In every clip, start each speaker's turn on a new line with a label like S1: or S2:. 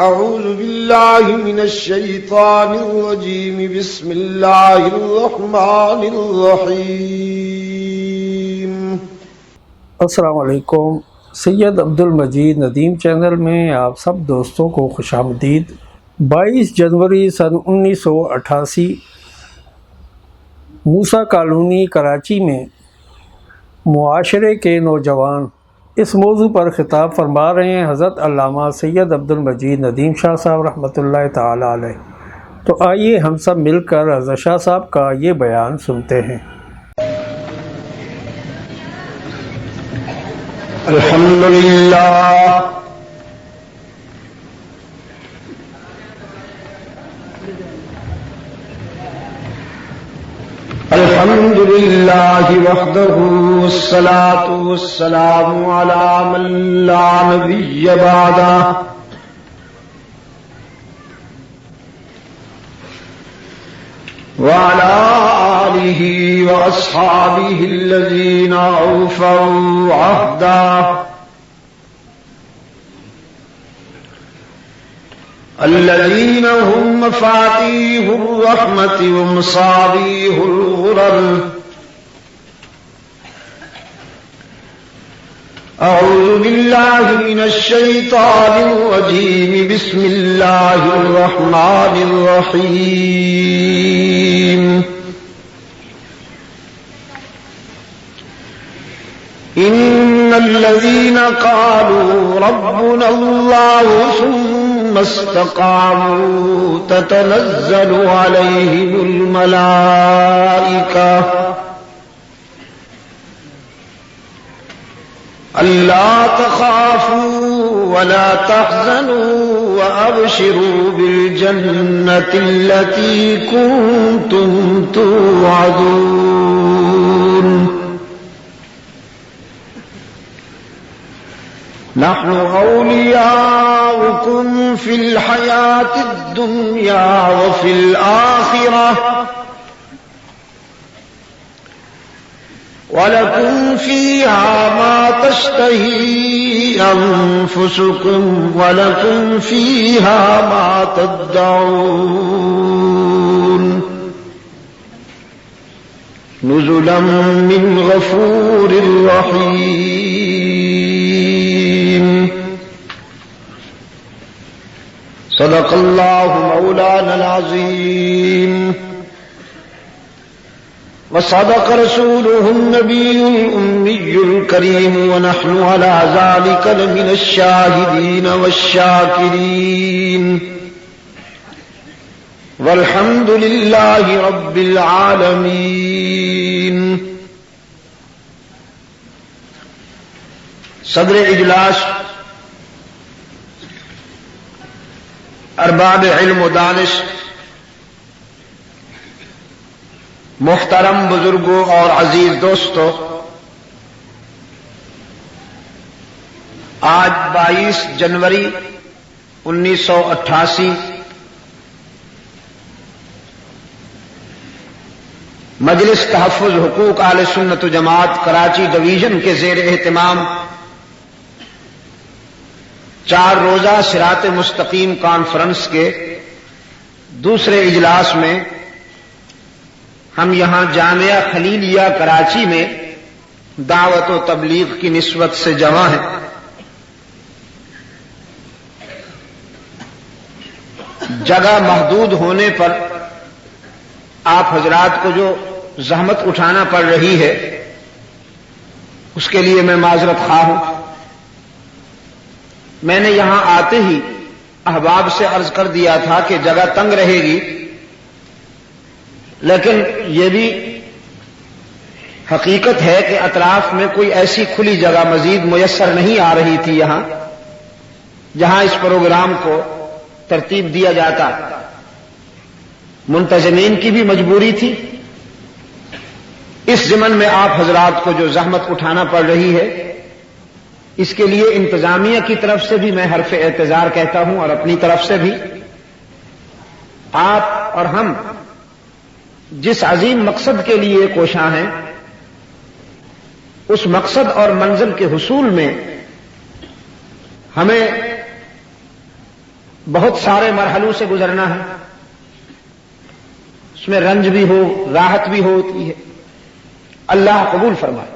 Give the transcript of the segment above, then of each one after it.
S1: أعوذ بالله من الشيطان الرجيم بسم الله الرحمن الرحيم.
S2: السلام علیکم. سید عبد المجید ندیم چینل میں آپ سب دوستوں کو خوش آمدید. 22 جنوری سن 1988 موسیٰ کالونی کراچی میں معاشرے کے نوجوان اس موضوع پر خطاب فرما رہے ہیں حضرت علامہ سید عبد المجید ندیم شاہ صاحب رحمۃ اللہ تعالی علیہ. تو آئیے ہم سب مل کر حضرت شاہ صاحب کا یہ بیان سنتے ہیں.
S1: الحمدللہ الحمدللہ وحدہ والصلاة والسلام علی من لا نبی بعدہ وعلى آلہ وأصحابہ الذین أوفوا عہدا الذین هم مفاتیح الرحمة ومصابیح الغرر. اعوذ باللہ من الشیطان الرجیم بسم اللہ الرحمن الرحیم. ان الذین قالوا ربنا اللہ ثم استقاموا تتنزل علیہم الملائکہ ألا تخافوا ولا تحزنوا وأبشروا بالجنة التي كنتم توعدون. نحن أولياؤكم في الحياة الدنيا وفي الآخرة وَلَكُمْ فِيهَا مَا تَشْتَهِي أَنفُسُكُمْ وَلَكُمْ فِيهَا مَا تَدَّعُونَ. نُزُلًا مِّنْ غَفُورٍ رَّحِيمٍ. صدق اللہ مولانا العظیم وصدق رسوله النبي الأمي الكريم ونحن على ذلك لمن الشاهدين والشاكرين والحمد لله رب العالمين. صدر اجلاس، ارباب علم و دانش، محترم بزرگوں اور عزیز دوستو، آج 22 جنوری 1988 مجلس تحفظ حقوق اہل سنت و جماعت کراچی ڈویژن کے زیر اہتمام 4 روزہ صراط مستقیم کانفرنس کے دوسرے اجلاس میں ہم یہاں جامعہ خلیلیہ کراچی میں دعوت و تبلیغ کی نسبت سے جمع ہیں. جگہ محدود ہونے پر آپ حضرات کو جو زحمت اٹھانا پڑ رہی ہے اس کے لیے میں معذرت خواہ ہوں. میں نے یہاں آتے ہی احباب سے عرض کر دیا تھا کہ جگہ تنگ رہے گی، لیکن یہ بھی حقیقت ہے کہ اطراف میں کوئی ایسی کھلی جگہ مزید میسر نہیں آ رہی تھی یہاں جہاں اس پروگرام کو ترتیب دیا جاتا. منتظمین کی بھی مجبوری تھی. اس ضمن میں آپ حضرات کو جو زحمت اٹھانا پڑ رہی ہے اس کے لیے انتظامیہ کی طرف سے بھی میں حرف اعتذار کہتا ہوں اور اپنی طرف سے بھی. آپ اور ہم جس عظیم مقصد کے لیے کوشاں ہیں اس مقصد اور منزل کے حصول میں ہمیں بہت سارے مرحلوں سے گزرنا ہے، اس میں رنج بھی ہو، راحت بھی ہوتی ہے، اللہ قبول فرمائے۔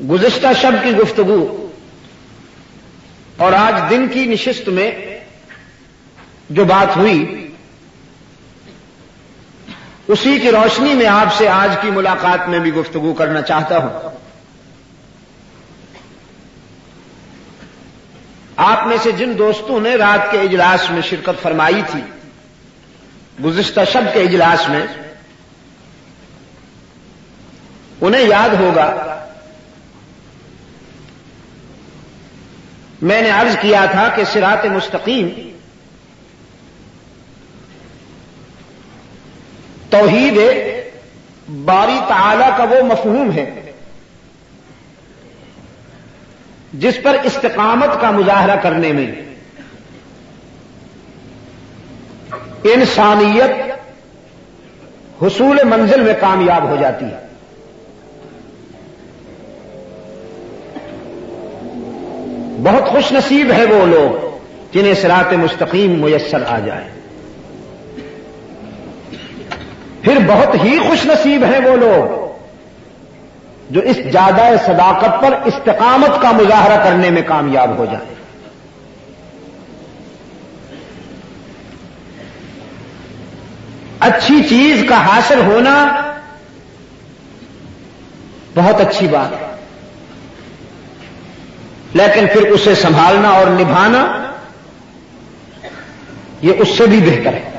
S1: گزشتہ شب کی گفتگو اور آج دن کی نشست میں جو بات ہوئی، اسی کی روشنی میں آپ سے آج کی ملاقات میں بھی گفتگو کرنا چاہتا ہوں۔ آپ میں سے جن دوستوں نے رات کے اجلاس میں شرکت فرمائی تھی، گزشتہ شب کے اجلاس میں، انہیں یاد ہوگا میں نے عرض کیا تھا کہ صراط مستقیم توحید باری تعالی کا وہ مفہوم ہے جس پر استقامت کا مظاہرہ کرنے میں انسانیت حصول منزل میں کامیاب ہو جاتی ہے۔ بہت خوش نصیب ہے وہ لوگ جنہیں صراط مستقیم میسر آ جائے، پھر بہت ہی خوش نصیب ہیں وہ لوگ جو اس جادہ صداقت پر استقامت کا مظاہرہ کرنے میں کامیاب ہو جائیں۔ اچھی چیز کا حاصل ہونا بہت اچھی بات ہے، لیکن پھر اسے سنبھالنا اور نبھانا یہ اس سے بھی بہتر ہے۔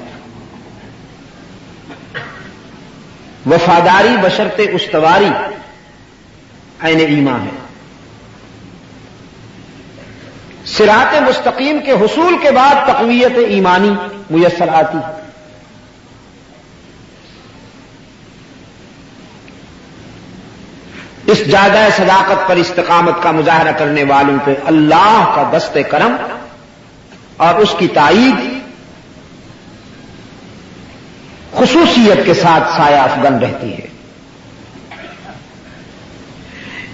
S1: وفاداری بشرط استواری عین ایمان ہے۔ صراط مستقیم کے حصول کے بعد تقویت ایمانی میسر آتی ہے۔ اس جادہ صداقت پر استقامت کا مظاہرہ کرنے والوں پہ اللہ کا دست کرم اور اس کی تائید خصوصیت کے ساتھ سایہ افغن رہتی ہے۔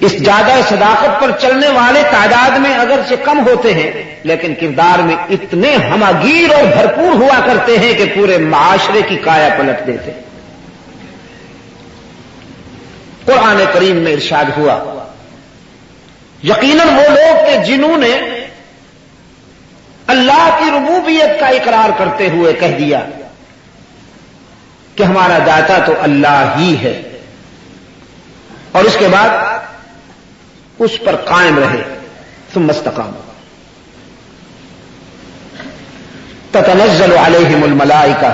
S1: اس جادہ صداقت پر چلنے والے تعداد میں اگرچہ کم ہوتے ہیں، لیکن کردار میں اتنے ہماگیر اور بھرپور ہوا کرتے ہیں کہ پورے معاشرے کی کایا پلٹ دیتے ہیں۔ قرآن کریم میں ارشاد ہوا، یقیناً وہ لوگ کہ جنہوں نے اللہ کی ربوبیت کا اقرار کرتے ہوئے کہہ دیا کہ ہمارا داتا تو اللہ ہی ہے، اور اس کے بعد اس پر قائم رہے، ثم استقاموا تتنزل علیہم الملائکہ،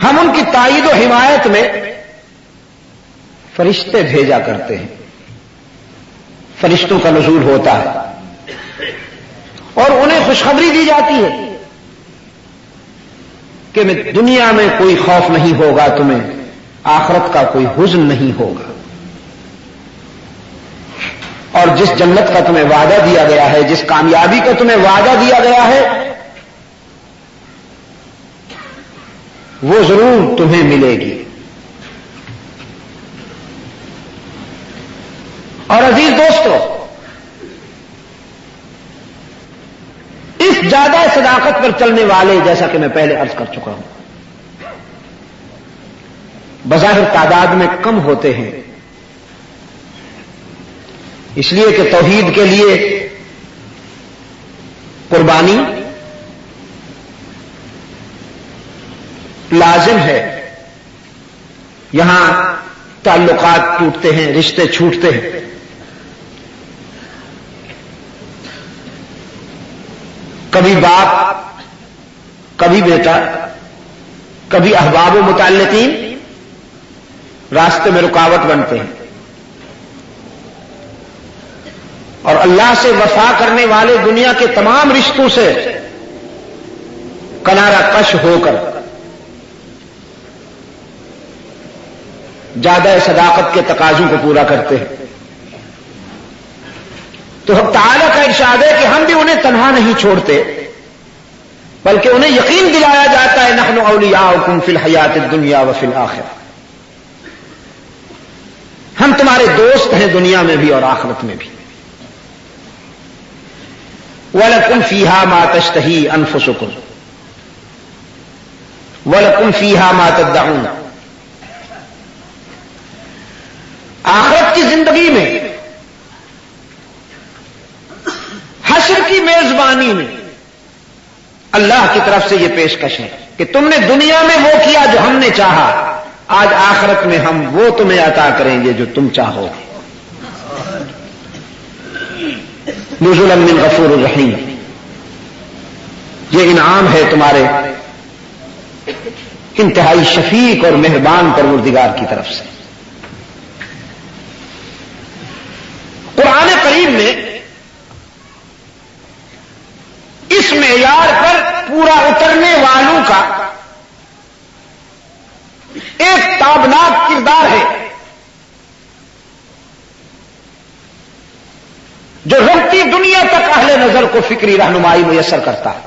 S1: ہم ان کی تائید و حمایت میں فرشتے بھیجا کرتے ہیں، فرشتوں کا نزول ہوتا ہے اور انہیں خوشخبری دی جاتی ہے کہ دنیا میں کوئی خوف نہیں ہوگا تمہیں، آخرت کا کوئی حزن نہیں ہوگا، اور جس جنت کا تمہیں وعدہ دیا گیا ہے، جس کامیابی کا تمہیں وعدہ دیا گیا ہے، وہ ضرور تمہیں ملے گی۔ اور عزیز دوستو، اس زیادہ صداقت پر چلنے والے، جیسا کہ میں پہلے عرض کر چکا ہوں، بظاہر تعداد میں کم ہوتے ہیں، اس لیے کہ توحید کے لیے قربانی لازم ہے۔ یہاں تعلقات ٹوٹتے ہیں، رشتے چھوٹتے ہیں۔ کبھی باپ، کبھی بیٹا، کبھی احباب و متعلقین راستے میں رکاوٹ بنتے ہیں، اور اللہ سے وفا کرنے والے دنیا کے تمام رشتوں سے کنارہ کش ہو کر زیادہ صداقت کے تقاضوں کو پورا کرتے ہیں۔ تو حق تعالی کا ارشاد ہے کہ ہم بھی انہیں تنہا نہیں چھوڑتے، بلکہ انہیں یقین دلایا جاتا ہے نحن اولیاؤکم فی الحیات الدنیا وفی الآخرہ، ہم تمہارے دوست ہیں دنیا میں بھی اور آخرت میں بھی۔ وَلَكُمْ فِيهَا مَا تَشْتَهِي أَنفُسُكُمْ وَلَكُمْ فِيهَا مَا تَدَّعُونَ. آخرت کی زندگی میں، حشر کی میزبانی میں اللہ کی طرف سے یہ پیشکش ہے کہ تم نے دنیا میں وہ کیا جو ہم نے چاہا، آج آخرت میں ہم وہ تمہیں عطا کریں گے جو تم چاہو گے. نزلا من غفور الرحیم، یہ انعام ہے تمہارے انتہائی شفیق اور مہربان پروردگار کی طرف سے. قرآن کریم میں اس معیار پر پورا اترنے والوں کا ایک تابناک کردار ہے جو رہتی دنیا تک اہل نظر کو فکری رہنمائی میسر کرتا ہے.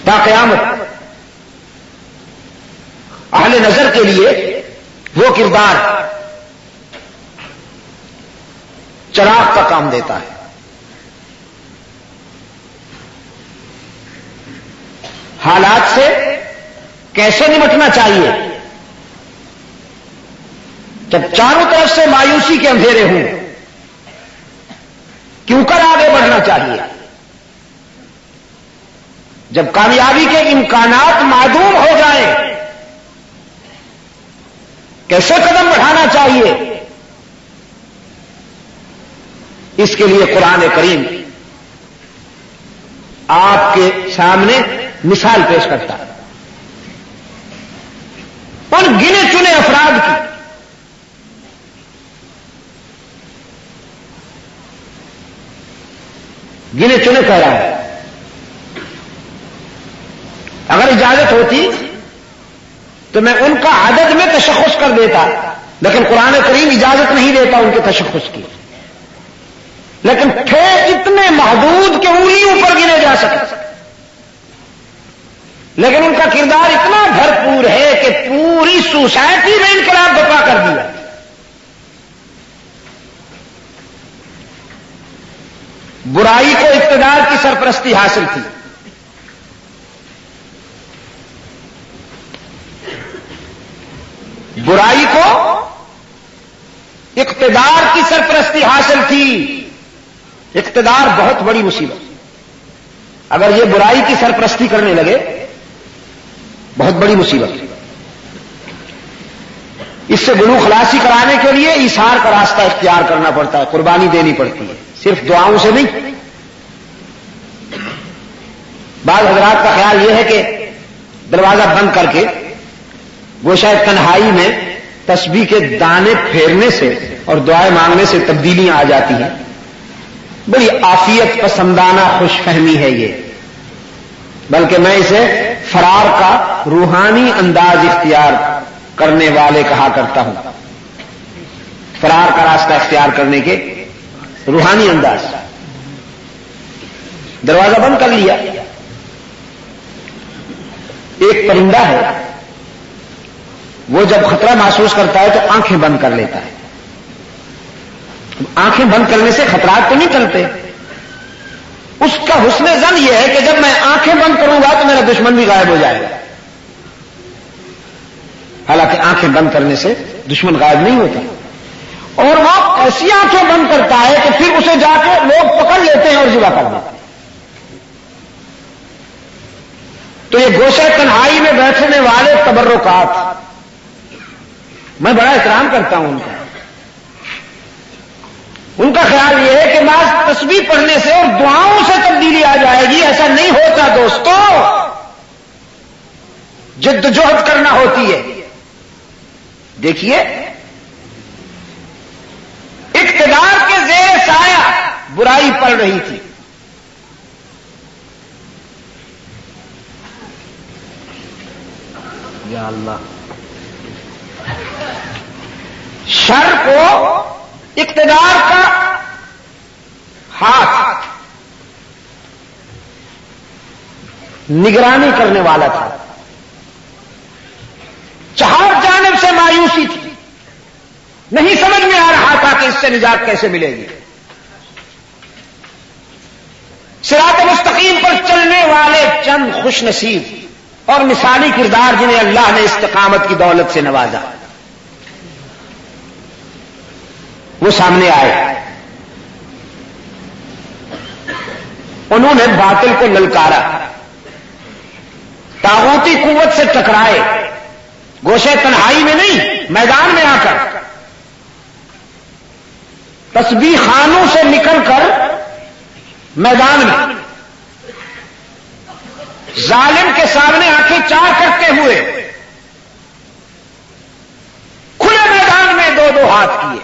S1: تا قیامت اہل نظر کے لیے وہ کردار چراغ کا کام دیتا ہے. حالات سے کیسے نمٹنا چاہیے جب چاروں طرف سے مایوسی کے اندھیرے ہوں، کیوں کر آگے بڑھنا چاہیے جب کامیابی کے امکانات معدوم ہو جائیں، کیسے قدم بڑھانا چاہیے. اس کے لیے قرآن کریم آپ کے سامنے مثال پیش کرتا ہے ان گنے چنے افراد کی گنے چنے کہہ رہا ہے. اگر اجازت ہوتی تو میں ان کا عدد میں تشخص کر دیتا، لیکن قرآن کریم اجازت نہیں دیتا ان کے تشخص کی. لیکن تھے اتنے محدود کہ انگلیوں پر گنے جا سکے، لیکن ان کا کردار اتنا بھرپور ہے کہ پوری سوسائٹی میں انقلاب برپا کر دیا. برائی کو اقتدار کی سرپرستی حاصل تھی، برائی کو اقتدار کی سرپرستی حاصل تھی. اقتدار بہت بڑی مصیبت، اگر یہ برائی کی سرپرستی کرنے لگے بہت بڑی مصیبت. اس سے گنو خلاصی کرانے کے لیے ایثار کا راستہ اختیار کرنا پڑتا ہے، قربانی دینی پڑتی ہے، صرف دعاؤں سے نہیں. بعض حضرات کا خیال یہ ہے کہ دروازہ بند کر کے وہ شاید تنہائی میں تسبیح کے دانے پھیرنے سے اور دعائیں مانگنے سے تبدیلیاں آ جاتی ہیں. بڑی عافیت پسندانہ خوش فہمی ہے یہ، بلکہ میں اسے فرار کا روحانی انداز اختیار کرنے والے کہا کرتا ہوں. فرار کا راستہ اختیار کرنے کے روحانی انداز. دروازہ بند کر لیا. ایک پرندہ ہے، وہ جب خطرہ محسوس کرتا ہے تو آنکھیں بند کر لیتا ہے. آنکھیں بند کرنے سے خطرات تو نہیں ٹلتے. اس کا حسن ظن یہ ہے کہ جب میں آنکھیں بند کروں گا تو میرا دشمن بھی غائب ہو جائے گا. حالانکہ آنکھیں بند کرنے سے دشمن غائب نہیں ہوتا، اور وہ ایسی آنکھیں بند کرتا ہے کہ پھر اسے جا کے لوگ پکڑ لیتے ہیں اور ذبح کر دیتے ہیں. تو یہ گوشہ تنہائی میں بیٹھنے والے تبرکات، میں بڑا احترام کرتا ہوں ان کا. ان کا خیال یہ ہے کہ بعض تسبیح پڑھنے سے اور دعاؤں سے تبدیلی آ جائے گی. ایسا نہیں ہوتا دوستو، جد جہد کرنا ہوتی ہے. دیکھیے، اقتدار کے زیر سایہ برائی پڑ رہی تھی. یا اللہ، شر کو اقتدار کا ہاتھ نگرانی کرنے والا تھا. چہار جانب سے مایوسی تھی. نہیں سمجھ میں آ رہا تھا کہ اس سے نجات کیسے ملے گی. صراط مستقیم پر چلنے والے چند خوش نصیب اور مثالی کردار جنہیں اللہ نے استقامت کی دولت سے نوازا وہ سامنے آئے. انہوں نے باطل کو للکارا, طاغوتی قوت سے ٹکرائے, گوشے تنہائی میں نہیں میدان میں آ کر, تسبیح خانوں سے نکل کر میدان میں ظالم کے سامنے آنکھیں چار کرتے ہوئے کھلے میدان میں دو دو ہاتھ کیے.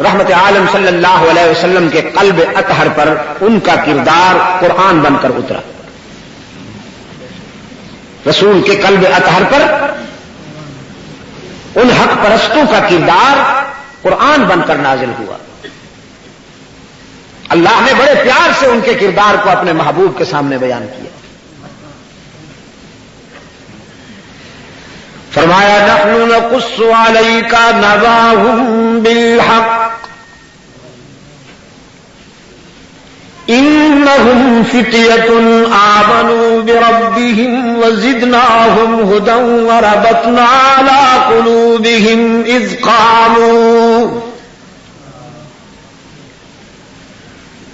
S1: رحمت عالم صلی اللہ علیہ وسلم کے قلب اطہر پر ان کا کردار قرآن بن کر اترا. رسول کے قلب اطہر پر ان حق پرستوں کا کردار قرآن بن کر نازل ہوا. اللہ نے بڑے پیار سے ان کے کردار کو اپنے محبوب کے سامنے بیان کیا. فرمایا نحن نقص علیک نبأہم بالحق انہم فتیۃ آمنوا بربہم وزدناہم ھدی وربطنا علی قلوبہم اذ قاموا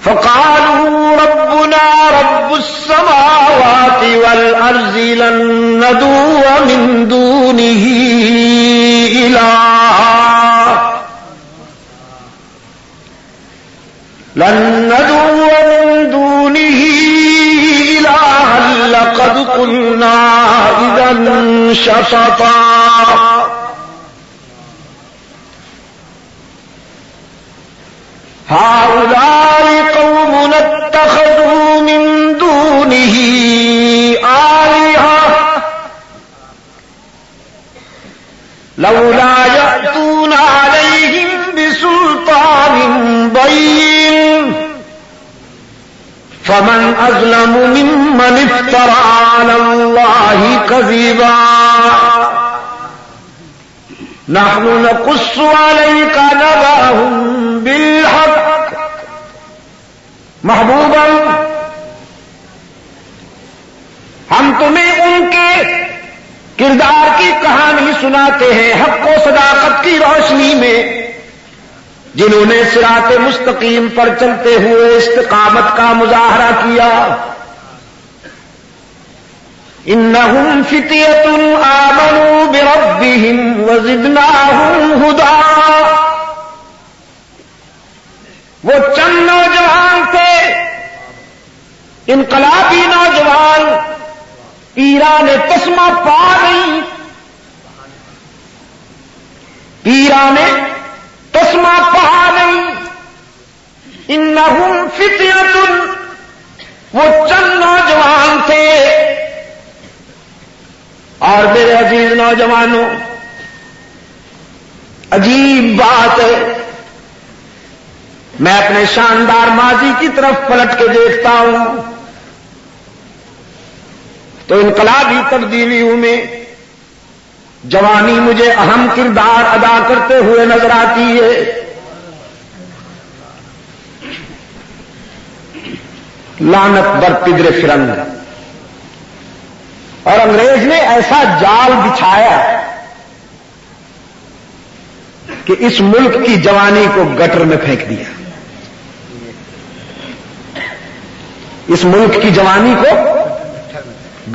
S1: فقالوا ربنا رب السماوات والأرض لن ندعو من دونه إلها لقد قلنا إذا شططا. هؤلاء قوم اتخذوا من دونه آلهة لولا يأتون عليهم بسلطان بين فمن أظلم ممن افترى على الله كذبا. نحن نقص عليك نبأهم بالحق. محبوبا ہم تمہیں ان کے کردار کی کہانی سناتے ہیں حق و صداقت کی روشنی میں, جنہوں نے صراط مستقیم پر چلتے ہوئے استقامت کا مظاہرہ کیا. انہم فتیۃ آمنوا بربہم وزدناہم ھدی. وہ چند نوجوان تھے, انقلابی نوجوان, پیران تسمہ پا گئی, پیران تسمہ پا گئی. انہم فتیۃ, وہ چند نوجوان تھے. اور میرے عزیز نوجوانوں, عجیب بات ہے, میں اپنے شاندار ماضی کی طرف پلٹ کے دیکھتا ہوں تو انقلابی تبدیلیوں میں جوانی مجھے اہم کردار ادا کرتے ہوئے نظر آتی ہے. لعنت بر پدر فرنگ. اور انگریز نے ایسا جال بچھایا کہ اس ملک کی جوانی کو گٹر میں پھینک دیا. اس ملک کی جوانی کو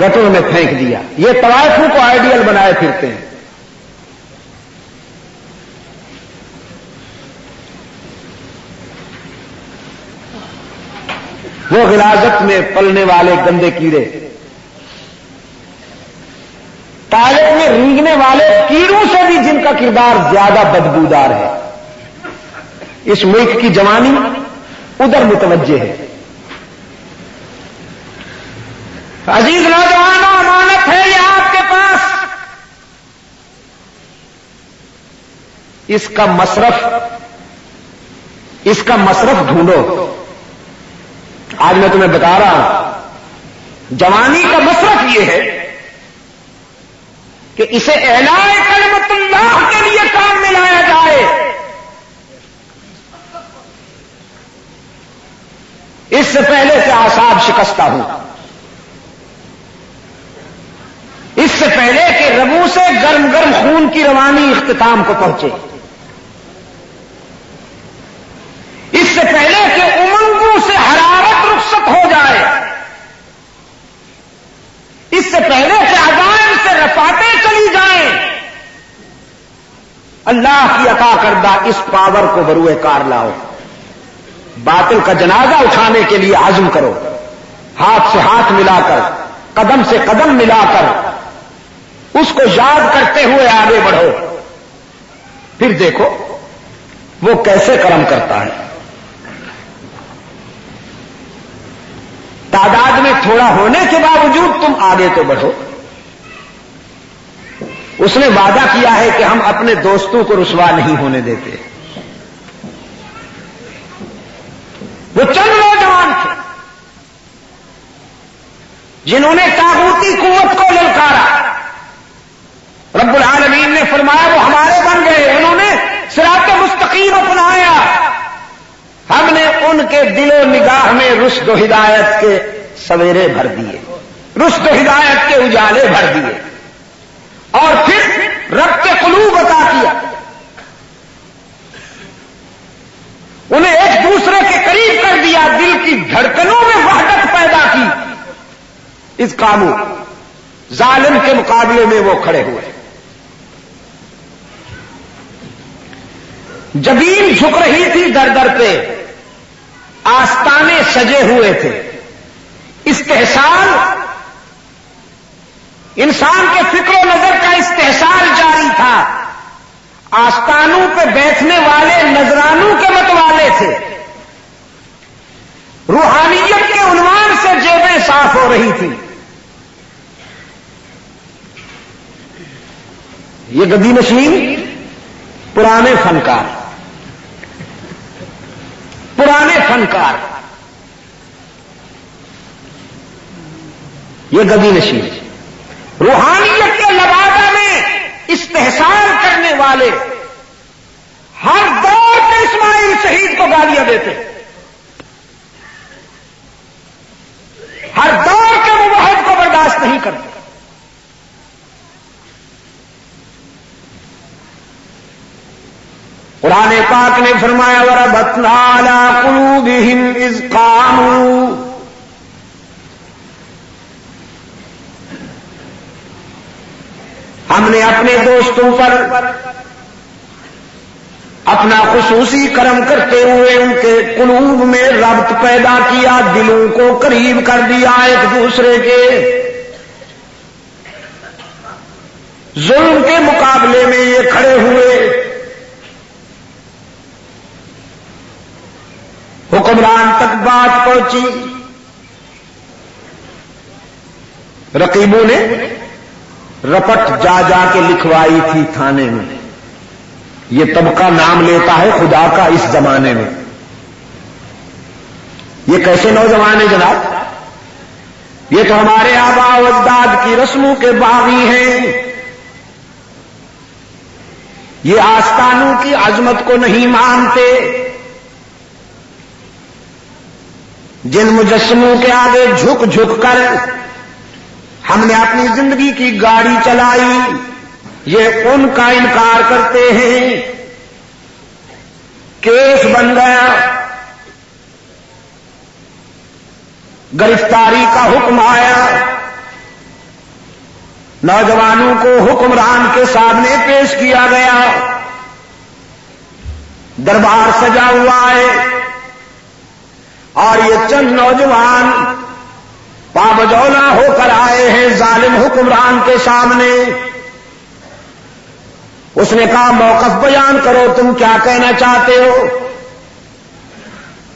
S1: گٹر میں پھینک دیا. یہ طوائفوں کو آئیڈیل بنائے پھرتے ہیں. وہ غلاظت میں پلنے والے گندے کیڑے, ٹائلٹ میں رینگنے والے کیڑوں سے بھی جن کا کردار زیادہ بدبودار ہے, اس ملک کی جوانی ادھر متوجہ ہے. عزیز نوجوانوں, امانت ہے یہ آپ کے پاس. اس کا مصرف ڈھونڈو. آج میں تمہیں بتا رہا ہوں, جوانی کا مصرف یہ ہے کہ اسے اعلاء کلمت اللہ کے لیے کام میں لایا جائے، اس سے پہلے کہ اعصاب شکستہ ہوں، اس سے پہلے کہ رگوں سے گرم گرم خون کی روانی اختتام کو پہنچے، اس سے پہلے کہ امنگوں سے حرارت رخصت ہو جائے، اس سے پہلے کہ عزائم سے رفاتیں چلی جائیں، اللہ کی عطا کردہ اس پاور کو بروئے کار لاؤ، باطل کا جنازہ اٹھانے کے لیے عزم کرو، ہاتھ سے ہاتھ ملا کر، قدم سے قدم ملا کر اس کو یاد کرتے ہوئے آگے بڑھو، پھر دیکھو وہ کیسے کرم کرتا ہے۔ تعداد میں تھوڑا ہونے کے باوجود تم آگے تو بڑھو۔ اس نے وعدہ کیا ہے کہ ہم اپنے دوستوں کو رسوا نہیں ہونے دیتے۔ وہ چند نوجوان تھے جنہوں نے طاغوتی قوت کو للکارا، رب العالمین نے فرمایا وہ ہمارے بن گئے، انہوں نے صراط مستقیم اپنایا، ہم نے ان کے دل و نگاہ میں رشد و ہدایت کے سویرے بھر دیے، رشد و ہدایت کے اجالے بھر دیے، اور پھر ربط قلوب عطا کیا، انہیں ایک دوسرے کے قریب کر دیا، دل کی دھڑکنوں میں وحدت پیدا کی۔ اس قابو ظالم کے مقابلے میں وہ کھڑے ہوئے، جبین جھک رہی تھی در در پہ، آستانے سجے ہوئے تھے، استحصال انسان کے فکر و نظر کا استحصال جاری تھا، آستانوں پہ بیٹھنے والے نذرانوں کے متوالے تھے، روحانیت کے عنوان سے جیبیں صاف ہو رہی تھی۔ یہ گدی نشین پرانے فنکار، یہ گدی نشین روحانیت کے لبادہ میں استحصال کرنے والے ہر دور کے اسماعیل شہید کو گالیاں دیتے، ہر دور کے موحد کو برداشت نہیں کرتے۔ قرآن پاک نے فرمایا وَرَبَطْنَا عَلَىٰ قُلُوبِهِمْ إِذْ قَامُوا، ہم نے اپنے دوستوں پر اپنا خصوصی کرم کرتے ہوئے ان کے قلوب میں ربط پیدا کیا، دلوں کو قریب کر دیا ایک دوسرے کے، ظلم کے مقابلے میں یہ کھڑے ہوئے، حکمران تک بات پہنچی، رقیبوں نے رپٹ جا جا کے لکھوائی تھی تھانے میں، یہ طبقہ نام لیتا ہے خدا کا اس زمانے میں۔ یہ کیسے نوجوان ہیں جناب؟ یہ تو ہمارے آباء و اجداد کی رسموں کے باغی ہیں، یہ آستانوں کی عظمت کو نہیں مانتے، جن مجسموں کے آگے جھک جھک کر ہم نے اپنی زندگی کی گاڑی چلائی، یہ ان کا انکار کرتے ہیں۔ کیس بن گیا، گرفتاری کا حکم آیا، نوجوانوں کو حکمران کے سامنے پیش کیا گیا، دربار سجا ہوا ہے، اور یہ چند نوجوان پابجولا ہو کر آئے ہیں ظالم حکمران کے سامنے۔ اس نے کہا موقف بیان کرو، تم کیا کہنا چاہتے ہو؟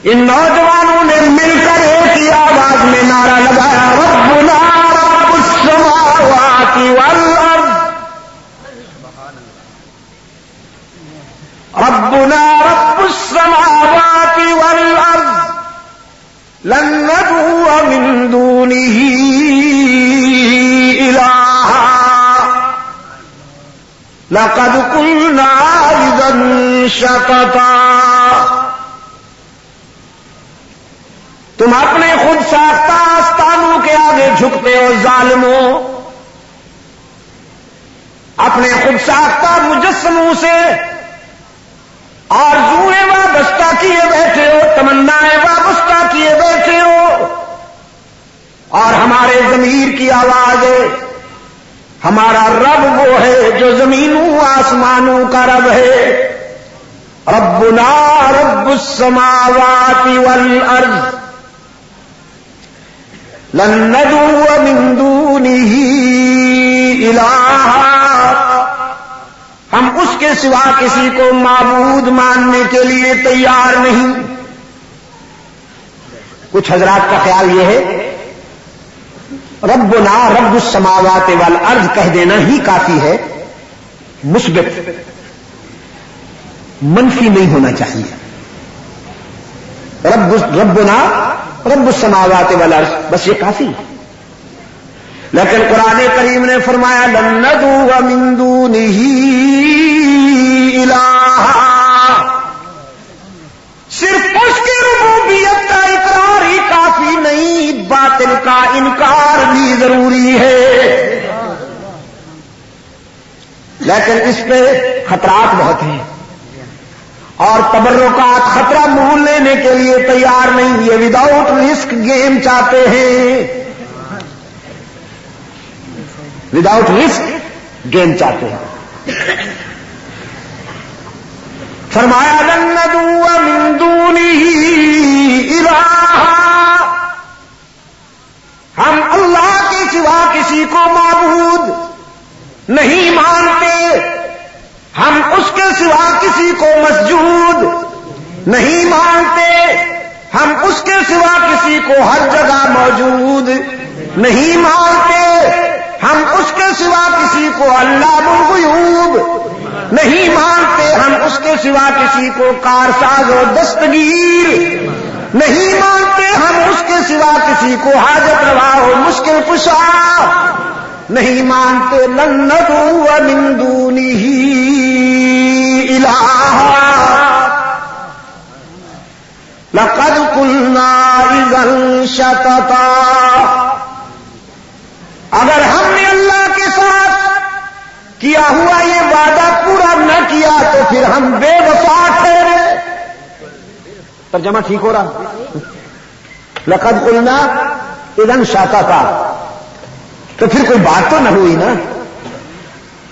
S1: ان نوجوانوں نے مل کر ایک ہی آواز میں نعرہ لگایا ربنا رب السماوات والارض، ربنا رب السماوات والارض لن ندعو من دونه الہا لقد قلنا اذا شططا، تم اپنے خود ساختہ آستانوں کے آگے جھکتے ہو ظالموں، اپنے خود ساختہ مجسموں سے آرزوئیں وابستہ کیے بیٹھے ہو، تمنائیں وابستہ کیے بیٹھے ہو، اور ہمارے ضمیر کی آواز ہے ہمارا رب وہ ہے جو زمینوں آسمانوں کا رب ہے، ربنا رب السماوات والارض لن ندعو من دونه الہا، ہم اس کے سوا کسی کو معبود ماننے کے لیے تیار نہیں۔ کچھ حضرات کا خیال یہ ہے ربنا رب السماوات والارض کہہ دینا ہی کافی ہے، مثبت، منفی نہیں ہونا چاہیے۔ ربنا رب السماوات والارض بس یہ کافی ہے، لیکن قرآن کریم نے فرمایا لن ندعو من دونه الہا، صرف اس کی ربوبیت کا اقرار ہی کافی نہیں، باطل کا انکار بھی ضروری ہے۔ لیکن اس پہ خطرات بہت ہیں، اور تبرکات خطرہ مول لینے کے لیے تیار نہیں، یہ وداؤٹ رسک گیم چاہتے ہیں، وداؤٹ رسک گیم چاہتے ہیں۔ فرمایا لن ندعو من دونه الہا، ہم اللہ کے سوا کسی کو معبود نہیں مانتے، ہم اس کے سوا کسی کو مسجود نہیں مانتے، ہم اس کے سوا کسی کو ہر جگہ موجود نہیں مانتے، ہم اس کے سوا کسی کو علام الغیوب نہیں مانتے، ہم اس کے سوا کسی کو کارساز و دستگیر نہیں مانتے، ہم اس کے سوا کسی کو حاجت روا و مشکل کشا نہیں مانتے۔ لن ندعو من دونه الہا لقد قلنا اذا شططا، اگر ہم نے اللہ کے ساتھ کیا ہوا یہ وعدہ پورا نہ کیا تو پھر ہم بے وفا ٹھہرے۔ ترجمہ ٹھیک ہو رہا؟ لقد قلنا اذا شططا، تو پھر کوئی بات تو نہ ہوئی نا،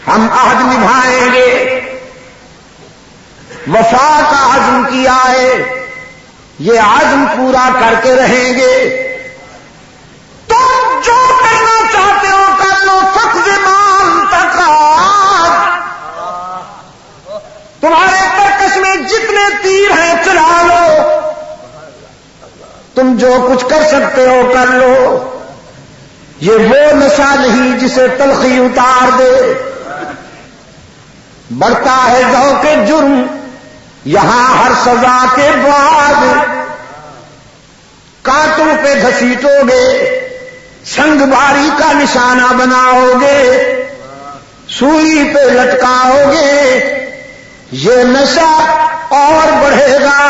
S1: ہم عہد نبھائیں گے، وفا کا عزم کیا ہے، یہ عزم پورا کر کے رہیں گے۔ تم جو کرنا چاہتے ہو کر لو، فخذ مان تقاد، تمہارے ترکش میں جتنے تیر ہیں چلا لو، تم جو کچھ کر سکتے ہو کر لو، یہ وہ نشہ نہیں جسے تلخی اتار دے۔ بڑھتا ہے ذوق جرم یہاں ہر سزا کے بعد، کانٹوں پہ گھسیٹو گے، سنگ باری کا نشانہ بناؤ گے، سوئی پہ لٹکاؤ گے، یہ نشہ اور بڑھے گا۔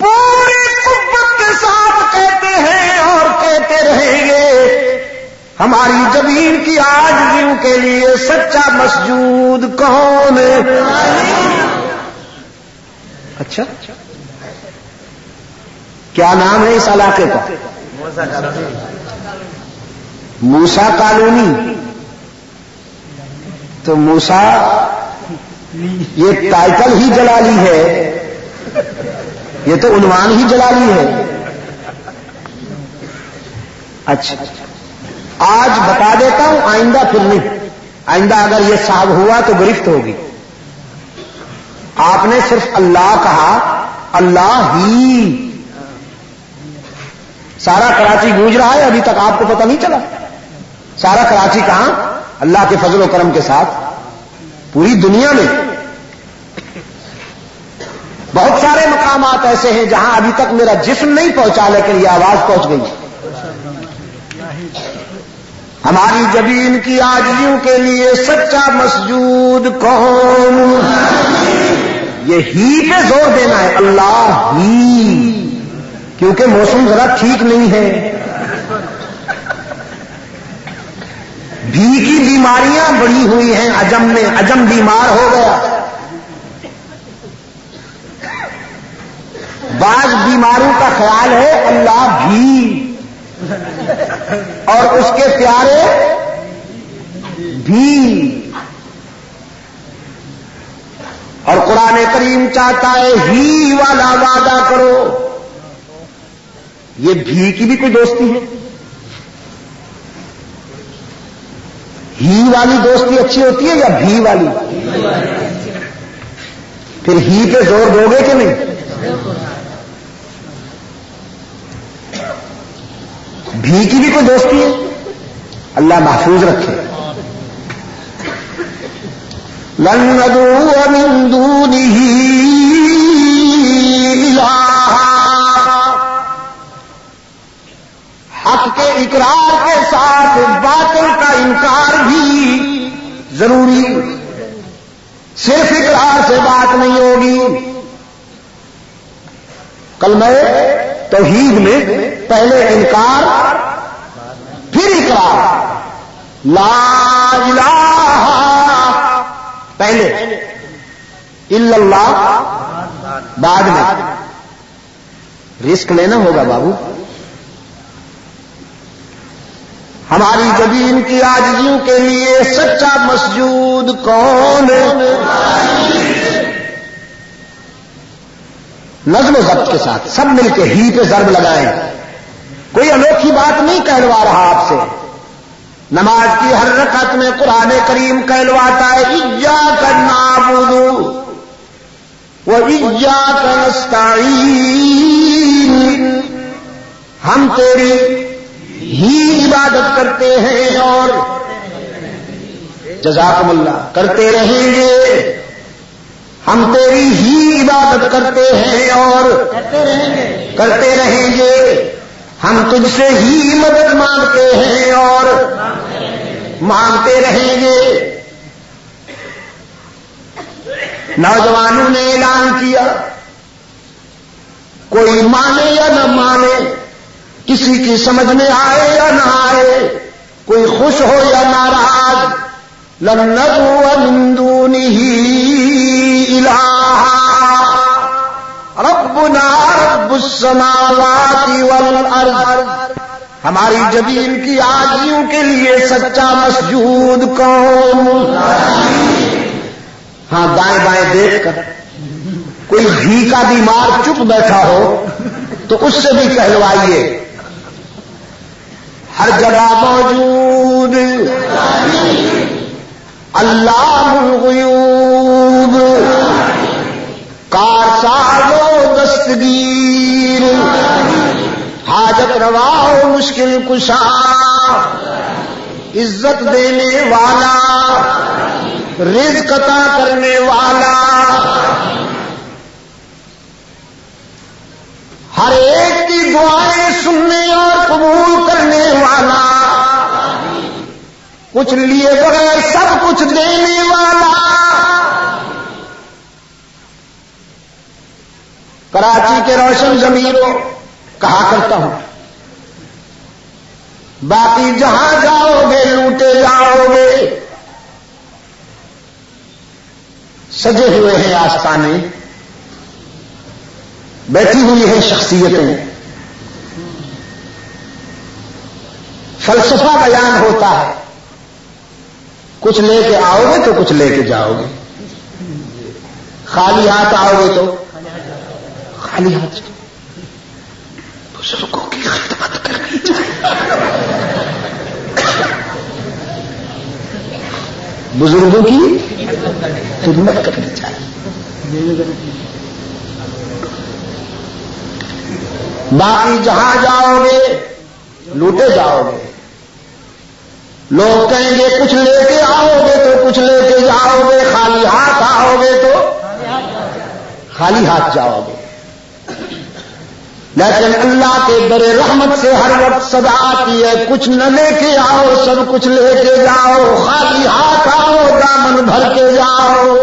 S1: پوری قوت کے ساتھ کہتے ہیں اور کہتے رہیں گے، ہماری زمین کی عاجزیوں کے لیے سچا مسجود کون ہے؟ اچھا، کیا نام ہے اس علاقے کا؟ موسیٰ کالونی۔ تو موسیٰ یہ ٹائٹل ہی جلالی ہے، یہ تو عنوان ہی جلالی ہے۔ اچھا، آج بتا دیتا ہوں، آئندہ پھر نہیں، آئندہ اگر یہ صاحب ہوا تو گرفت ہوگی۔ آپ نے صرف اللہ کہا، اللہ ہی، سارا کراچی گونج رہا ہے، ابھی تک آپ کو پتہ نہیں چلا؟ سارا کراچی کہاں؟ اللہ کے فضل و کرم کے ساتھ پوری دنیا میں بہت سارے مقامات ایسے ہیں جہاں ابھی تک میرا جسم نہیں پہنچا لیکن یہ آواز پہنچ گئی۔ ہماری جبین کی عاجزیوں کے لیے سچا مسجود کون؟ یہ ہی پہ زور دینا ہے، اللہ ہی، کیونکہ موسم ذرا ٹھیک نہیں ہے، بھی کی بیماریاں بڑی ہوئی ہیں عجم میں، عجم بیمار ہو گیا، بعض بیماروں کا خیال ہے اللہ بھی اور اس کے پیارے بھی، اور قرآن کریم چاہتا ہے ہی والا وعدہ کرو۔ یہ بھی کی بھی کوئی دوستی ہے؟ ہی والی دوستی اچھی ہوتی ہے یا بھی والی؟ پھر ہی پہ زور دو گے کہ نہیں؟ بھی کی بھی کوئی دوستی ہے؟ اللہ محفوظ رکھے۔ لن ندعو من دونه الہا، حق کے اقرار کے ساتھ باطل کا انکار بھی ضروری، صرف اقرار سے بات نہیں ہوگی۔ کلمہ توحید میں پہلے انکار پھر اقرار، لا الہ پہلے، الا اللہ بعد میں۔ رسک لینا ہوگا بابو۔ ہماری جبین کی عاجزیوں کے لیے سچا مسجود کون؟ نظم و ضبط کے ساتھ سب مل کے ہی پہ ضرب لگائیں، کوئی انوکھی بات نہیں کہلوا رہا آپ سے۔ نماز کی ہر رکعت میں قرآن کریم کہلواتا ہے ایاک نعبد و ایاک نستعین، ہم تیری ہی عبادت کرتے ہیں اور جزاکم اللہ کرتے رہیں گے، ہم تیری ہی عبادت کرتے ہیں اور کرتے رہیں گے، ہم تجھ سے ہی مدد مانگتے ہیں اور مانگتے رہیں گے۔ نوجوانوں نے اعلان کیا، کوئی مانے یا نہ مانے، کسی کی سمجھ میں آئے یا نہ آئے، کوئی خوش ہو یا ناراض، لن ندعو من دونہ الہا ربنا رب السماوات والارض۔ ہماری جبین کی عاجزیوں کے لیے سچا مسجود کون؟ ہاں دائیں بائیں دیکھ کر کوئی بھی کا بیمار چپ بیٹھا ہو تو اس سے بھی کہلوائیے، ہر جگہ موجود اللہ الغیوب، کارساز و دستگیر، حاجت روا و مشکل کشا، عزت دینے والا، رزق عطا کرنے والا، ہر ایک کی دعائیں سننے اور قبول کرنے والا، کچھ لیے بغیر سب کچھ دینے والا۔ کراچی کے روشن ضمیروں کہا کرتا ہوں، باقی جہاں جاؤ گے لوٹے جاؤ گے، سجے ہوئے ہیں آستانے، بیٹھی ہوئی ہیں شخصیتیں، فلسفہ بیان ہوتا ہے، کچھ لے کے آؤ گے تو کچھ لے کے جاؤ گے، خالی ہاتھ آؤ گے تو خالی ہاتھ۔ بزرگوں کی خدمت کرنی چاہیے، بزرگوں کی خدمت کرنی چاہیے۔ باقی جہاں جاؤ گے لوٹے جاؤ گے، لوگ کہیں گے کچھ لے کے آؤ گے تو کچھ لے کے جاؤ گے، خالی ہاتھ آؤ گے تو خالی ہاتھ جاؤ گے۔ لیکن اللہ کے در رحمت سے ہر وقت صدا آتی ہے، کچھ نہ لے کے آؤ سب کچھ لے کے جاؤ، خالی ہاتھ آؤ دامن بھر کے جاؤ،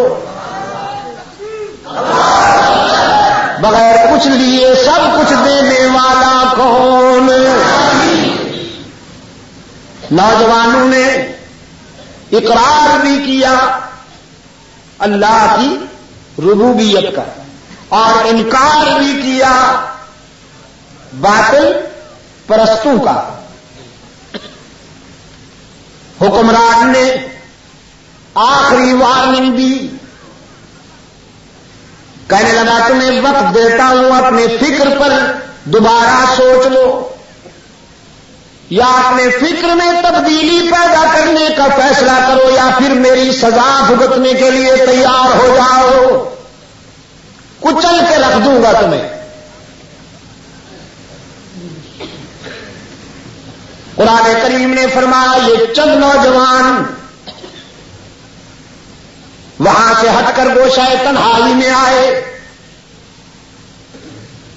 S1: بغیر کچھ لیے سب کچھ دینے والا کون؟ نوجوانوں نے اقرار بھی کیا اللہ کی ربوبیت کا اور انکار بھی کیا باطل پرستوں کا۔ حکمران نے آخری وارننگ دی، کہنے لگا تمہیں وقت دیتا ہوں اپنے فکر پر دوبارہ سوچ لو، یا اپنے فکر میں تبدیلی پیدا کرنے کا فیصلہ کرو یا پھر میری سزا بھگتنے کے لیے تیار ہو جاؤ، کچل کے رکھ دوں گا تمہیں۔ قرآن کریم نے فرمایا یہ چند نوجوان وہاں سے ہٹ کر گوشہ تنہائی میں آئے،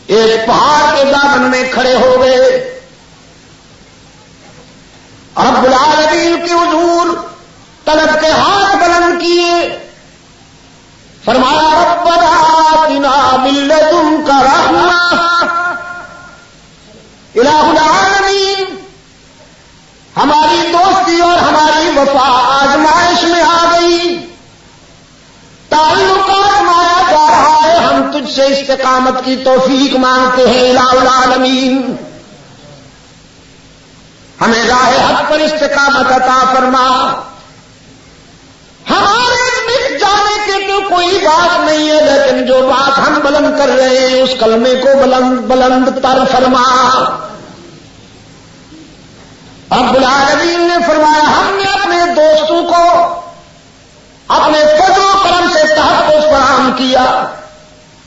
S1: ایک پہاڑ کے دامن میں کھڑے ہو گئے، رب العالمین کی حضور طلب کے ہاتھ بلند کیے، فرمایا ربنا آتنا من لدنک رحمہ، الہ العالمین ہماری دوستی اور ہماری وفا آزمائش میں آ گئی، تعلق آزمایا جا رہا ہے، ہم تجھ سے استقامت کی توفیق مانگتے ہیں الہ العالمین، ہمیں راہ حق پر استقامت عطا فرما، ہمارے مٹ جانے کے تو کوئی بات نہیں ہے، لیکن جو بات ہم بلند کر رہے ہیں اس کلمے کو بلند بلند تر فرما۔ رب العالمین نے فرمایا ہم نے اپنے دوستوں کو اپنے فضل و کرم سے تحفظ فراہم کیا،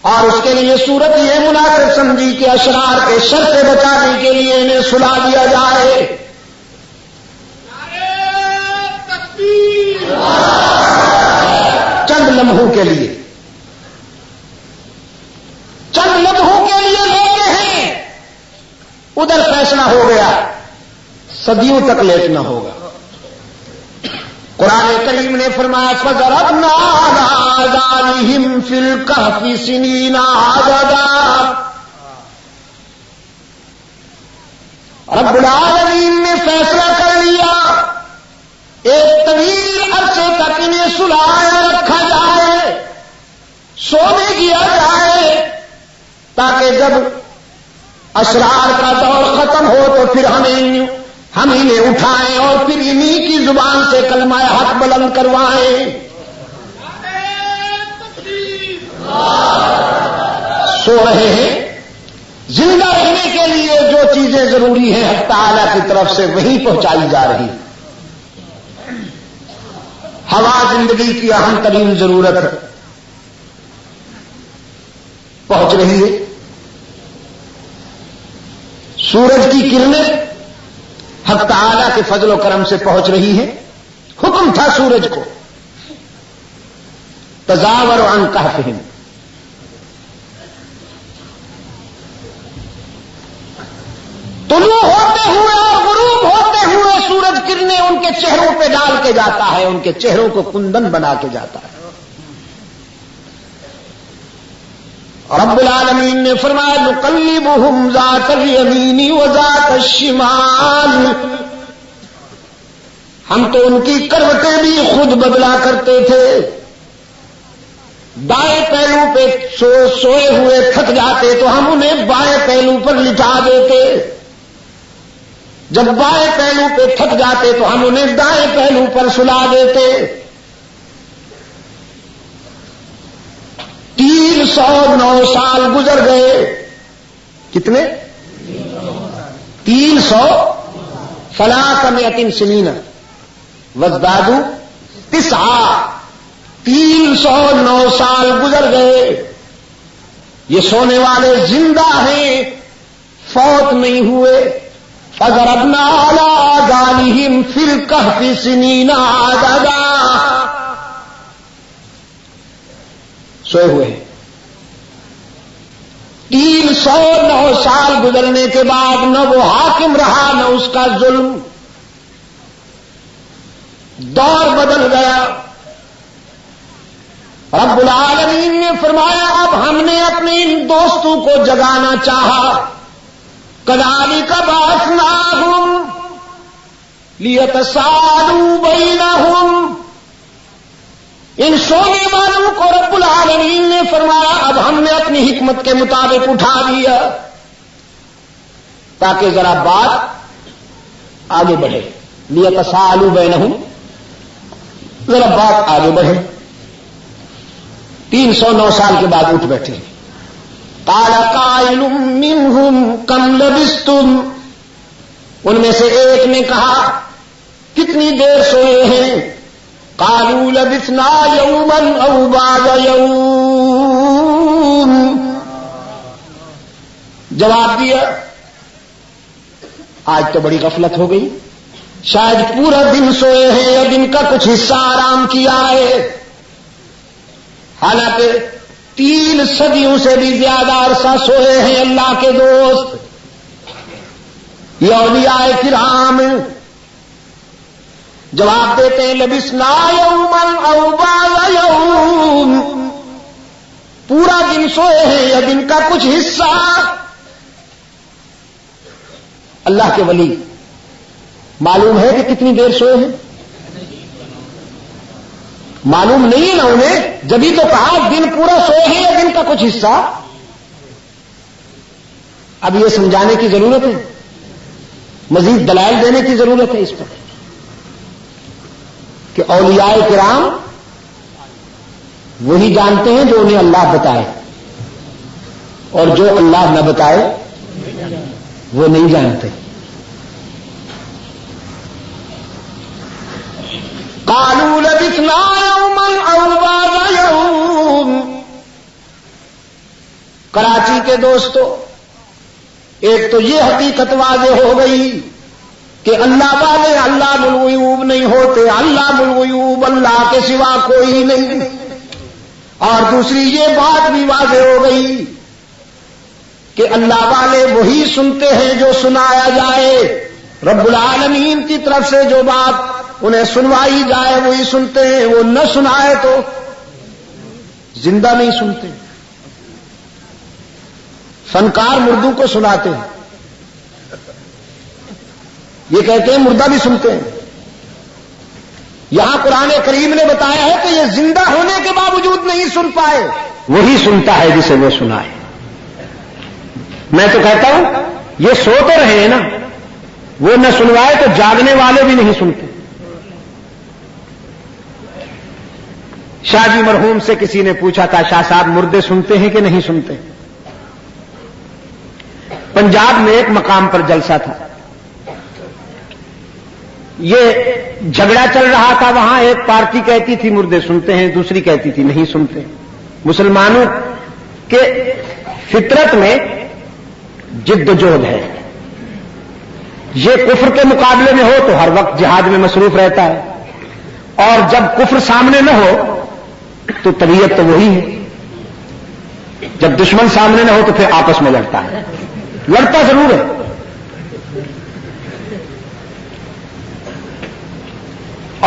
S1: اور اس کے لیے صورت یہ مناسب سمجھی کہ اشرار کے شر سے بچانے کے لیے انہیں سلا دیا جائے۔ چند لمحوں کے لیے لیتے ہیں، ادھر فیصلہ ہو گیا، صدیوں تک لیٹنا ہوگا۔ قرآن کریم نے فرمایا فَضَرَبْنَا عَلَىٰ آذَانِهِمْ فِي الْكَهْفِ سِنِينَ عَدَدًا، رب العالمین نے فیصلہ کر لیا ایک طویل عرصے تک انہیں سلایا رکھا جائے، سونے دیا جائے، تاکہ جب اسرار کا دور ختم ہو تو پھر ہم انہیں اٹھائیں اور پھر انہی کی زبان سے کلمہ حق بلند کروائیں۔ سو رہے ہیں، زندہ رہنے کے لیے جو چیزیں ضروری ہیں حق تعالیٰ کی طرف سے وہی پہنچائی جا رہی۔ ہوا زندگی کی اہم ترین ضرورت ہے، پہنچ رہی ہے۔ سورج کی کرنیں حق تعالیٰ کے فضل و کرم سے پہنچ رہی ہے۔ حکم تھا سورج کو تزاور عن کہفہم، طلوع ہوتے ہوئے اور غروب ہوتے ہوئے سورج کرنیں ان کے چہروں پہ ڈال کے جاتا ہے، ان کے چہروں کو کندن بنا کے جاتا ہے۔ رب العالمین نے فرمایا نقلبہم ذات الیمین وذات الشمال، ہم تو ان کی کروٹیں بھی خود بدلا کرتے تھے، دائیں پہلو پہ سوئے ہوئے تھک جاتے تو ہم انہیں بائیں پہلو پر لٹا دیتے، جب بائیں پہلو پہ تھک جاتے تو ہم انہیں دائیں پہلو پر سلا دیتے۔ 309 سال گزر گئے، کتنے؟ 300 309 سنین وازدادوا 9، 309 سال گزر گئے، یہ سونے والے زندہ ہیں، فوت نہیں ہوئے۔ فَضَرَبْنَا عَلَىٰ آذَانِهِمْ فِي الْكَهْفِ سِنِينَ عَدَدًا، سوئے ہوئے ہیں۔ 309 سال گزرنے کے بعد نہ وہ حاکم رہا نہ اس کا ظلم، دور بدل گیا۔ رب العالمین نے فرمایا اب ہم نے اپنے ان دوستوں کو جگانا چاہا، کذالک بعثناہم لیتساءلوا بینہم، ان سونے والوں کو رب العالمین نے فرمایا اب ہم نے اپنی حکمت کے مطابق اٹھا دیا تاکہ ذرا بات آگے بڑھے، لیتساءلوا بینہم، ذرا بات آگے بڑھے۔ 309 سال کے بعد اٹھ بیٹھے۔ قال قائل منہم کم لبثتم، ان میں سے ایک نے کہا کتنی دیر سوئے ہیں؟ قالوا لبثنا یوما او بعض یوم، جواب دیا آج تو بڑی غفلت ہو گئی، شاید پورا دن سوئے ہیں یا دن کا کچھ حصہ آرام کیا ہے، حالانکہ 3 صدیوں سے بھی زیادہ عرصہ سوئے ہیں اللہ کے دوست، یہ اولیاء کرام جواب دیتے ہیں لبثنا یوما او بعض یوم، پورا دن سوئے ہیں یا دن کا کچھ حصہ۔ اللہ کے ولی معلوم ہے کہ کتنی دیر سوئے ہیں؟ معلوم نہیں ہے نا انہیں، جبھی تو کہا دن پورا سوئے ہیں یا دن کا کچھ حصہ۔ اب یہ سمجھانے کی ضرورت ہے، مزید دلائل دینے کی ضرورت ہے اس پر کہ اولیاء کرام وہی جانتے ہیں جو انہیں اللہ بتائے، اور جو اللہ نہ بتائے وہ نہیں جانتے۔ قالوا لبثنا یوما او بعض یوم۔ کراچی کے دوستو، ایک تو یہ حقیقت واضح ہو گئی کہ اللہ والے علام الغیوب نہیں ہوتے، علام الغیوب اللہ کے سوا کوئی نہیں، اور دوسری یہ بات بھی واضح ہو گئی کہ اللہ والے وہی سنتے ہیں جو سنایا جائے، رب العالمین کی طرف سے جو بات انہیں سنوائی جائے وہی سنتے ہیں، وہ نہ سنائے تو زندہ نہیں سنتے۔ فنکار مردوں کو سناتے ہیں، یہ کہتے ہیں مردہ بھی سنتے ہیں۔ یہاں قرآن کریم نے بتایا ہے کہ یہ زندہ ہونے کے باوجود نہیں سن پائے، وہی سنتا ہے جسے وہ سنائے۔ میں تو کہتا ہوں یہ سو تو رہے ہیں نا، وہ نہ سنوائے تو جاگنے والے بھی نہیں سنتے۔ شاہ جی مرحوم سے کسی نے پوچھا تھا شاہ صاحب مردے سنتے ہیں کہ نہیں سنتے؟ پنجاب میں ایک مقام پر جلسہ تھا، یہ جھگڑا چل رہا تھا، وہاں ایک پارٹی کہتی تھی مردے سنتے ہیں، دوسری کہتی تھی نہیں سنتے۔ مسلمانوں کے فطرت میں جد و جہد ہے، یہ کفر کے مقابلے میں ہو تو ہر وقت جہاد میں مصروف رہتا ہے، اور جب کفر سامنے نہ ہو تو طبیعت تو وہی ہے، جب دشمن سامنے نہ ہو تو پھر آپس میں لڑتا ہے، لڑتا ضرور ہے۔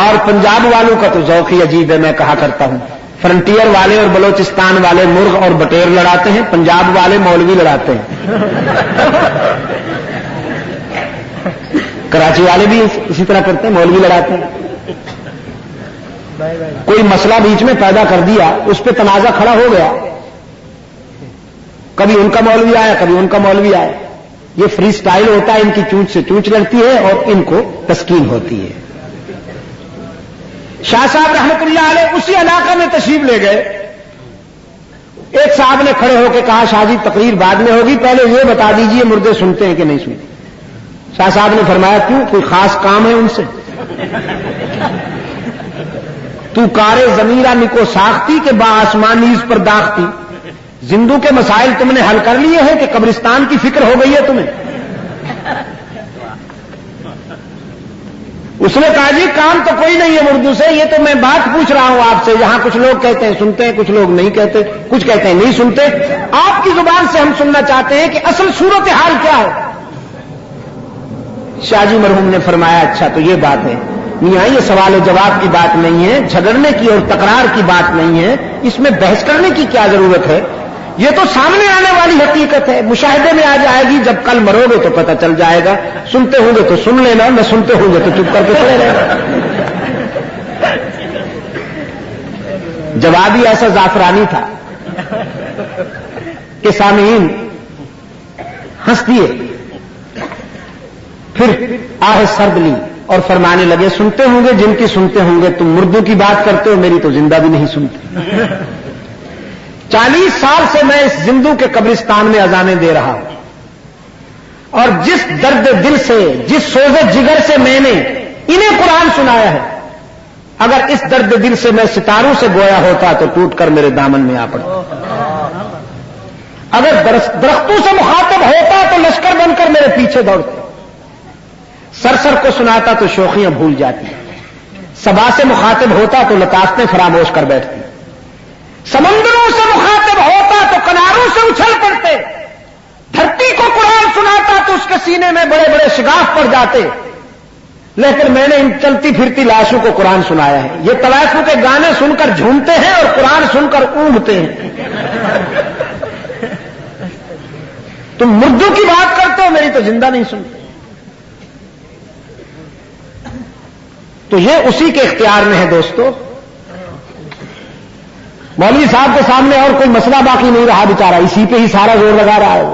S1: اور پنجاب والوں کا تو ذوق ہی عجیب ہے، میں کہا کرتا ہوں فرنٹیئر والے اور بلوچستان والے مرغ اور بٹیر لڑاتے ہیں، پنجاب والے مولوی لڑاتے ہیں۔ کراچی والے بھی اسی طرح کرتے ہیں، مولوی لڑاتے ہیں۔ کوئی مسئلہ بیچ میں پیدا کر دیا، اس پہ تنازع کھڑا ہو گیا، کبھی ان کا مولوی آیا کبھی ان کا مولوی آیا، یہ فری سٹائل ہوتا ہے، ان کی چونچ سے چونچ لڑتی ہے اور ان کو تسکین ہوتی ہے۔ شاہ صاحب رحمت اللہ علیہ اسی علاقے میں تشریف لے گئے، ایک صاحب نے کھڑے ہو کے کہا شاہ جی تقریر بعد میں ہوگی، پہلے یہ بتا دیجئے مردے سنتے ہیں کہ نہیں سنتے؟ شاہ صاحب نے فرمایا کیوں، کوئی خاص کام ہے ان سے؟ تو کارے ضمیرہ نکو ساختی کے با آسمانیز پر داختی، زندوں کے مسائل تم نے حل کر لیے ہیں کہ قبرستان کی فکر ہو گئی ہے تمہیں؟ اس نے کہا جی کام تو کوئی نہیں ہے اردو سے، یہ تو میں بات پوچھ رہا ہوں آپ سے، یہاں کچھ لوگ کہتے ہیں سنتے ہیں، کچھ لوگ نہیں کہتے، کچھ کہتے ہیں نہیں سنتے، آپ کی زبان سے ہم سننا چاہتے ہیں کہ اصل صورتحال کیا ہے؟ شاہ جی مرحوم نے فرمایا اچھا تو یہ بات ہے میاں، یہ سوال و جواب کی بات نہیں ہے، جھگڑنے کی اور تکرار کی بات نہیں ہے، اس میں بحث کرنے کی کیا ضرورت ہے؟ یہ تو سامنے آنے والی حقیقت ہے، مشاہدے میں آ جائے گی، جب کل مرو گے تو پتہ چل جائے گا، سنتے ہوں گے تو سن لینا، نہ سنتے ہوں گے تو چپ کر کے کھڑے رہنا۔ جواب ہی ایسا زعفرانی تھا کہ سامعین ہنس دیے، پھر آہ سرد لی اور فرمانے لگے سنتے ہوں گے جن کی سنتے ہوں گے، تم مردوں کی بات کرتے ہو، میری تو زندہ بھی نہیں سنتے۔ 40 سال سے میں اس زندو کے قبرستان میں اذانیں دے رہا ہوں، اور جس درد دل سے، جس سوز جگر سے میں نے انہیں قرآن سنایا ہے، اگر اس درد دل سے میں ستاروں سے گویا ہوتا تو ٹوٹ کر میرے دامن میں آ پڑتا، اگر درختوں سے مخاطب ہوتا تو لشکر بن کر میرے پیچھے دوڑتے، سرسر کو سناتا تو شوخیاں بھول جاتی، صبا سے مخاطب ہوتا تو لطافتیں فراموش کر بیٹھتی، سمندروں سے مخاطب ہوتا تو کناروں سے اچھل پڑتے، دھرتی کو قرآن سناتا تو اس کے سینے میں بڑے بڑے شگاف پڑ جاتے، لیکن میں نے ان چلتی پھرتی لاشوں کو قرآن سنایا ہے۔ یہ طوائفوں کے گانے سن کر جھومتے ہیں اور قرآن سن کر اونگتے ہیں۔ تم مردوں کی بات کرتے ہو، میری تو زندہ نہیں سنتے۔ تو یہ اسی کے اختیار میں ہے دوستو۔ مولوی صاحب کے سامنے اور کوئی مسئلہ باقی نہیں رہا، بیچارہ اسی پہ ہی سارا زور لگا رہا ہے۔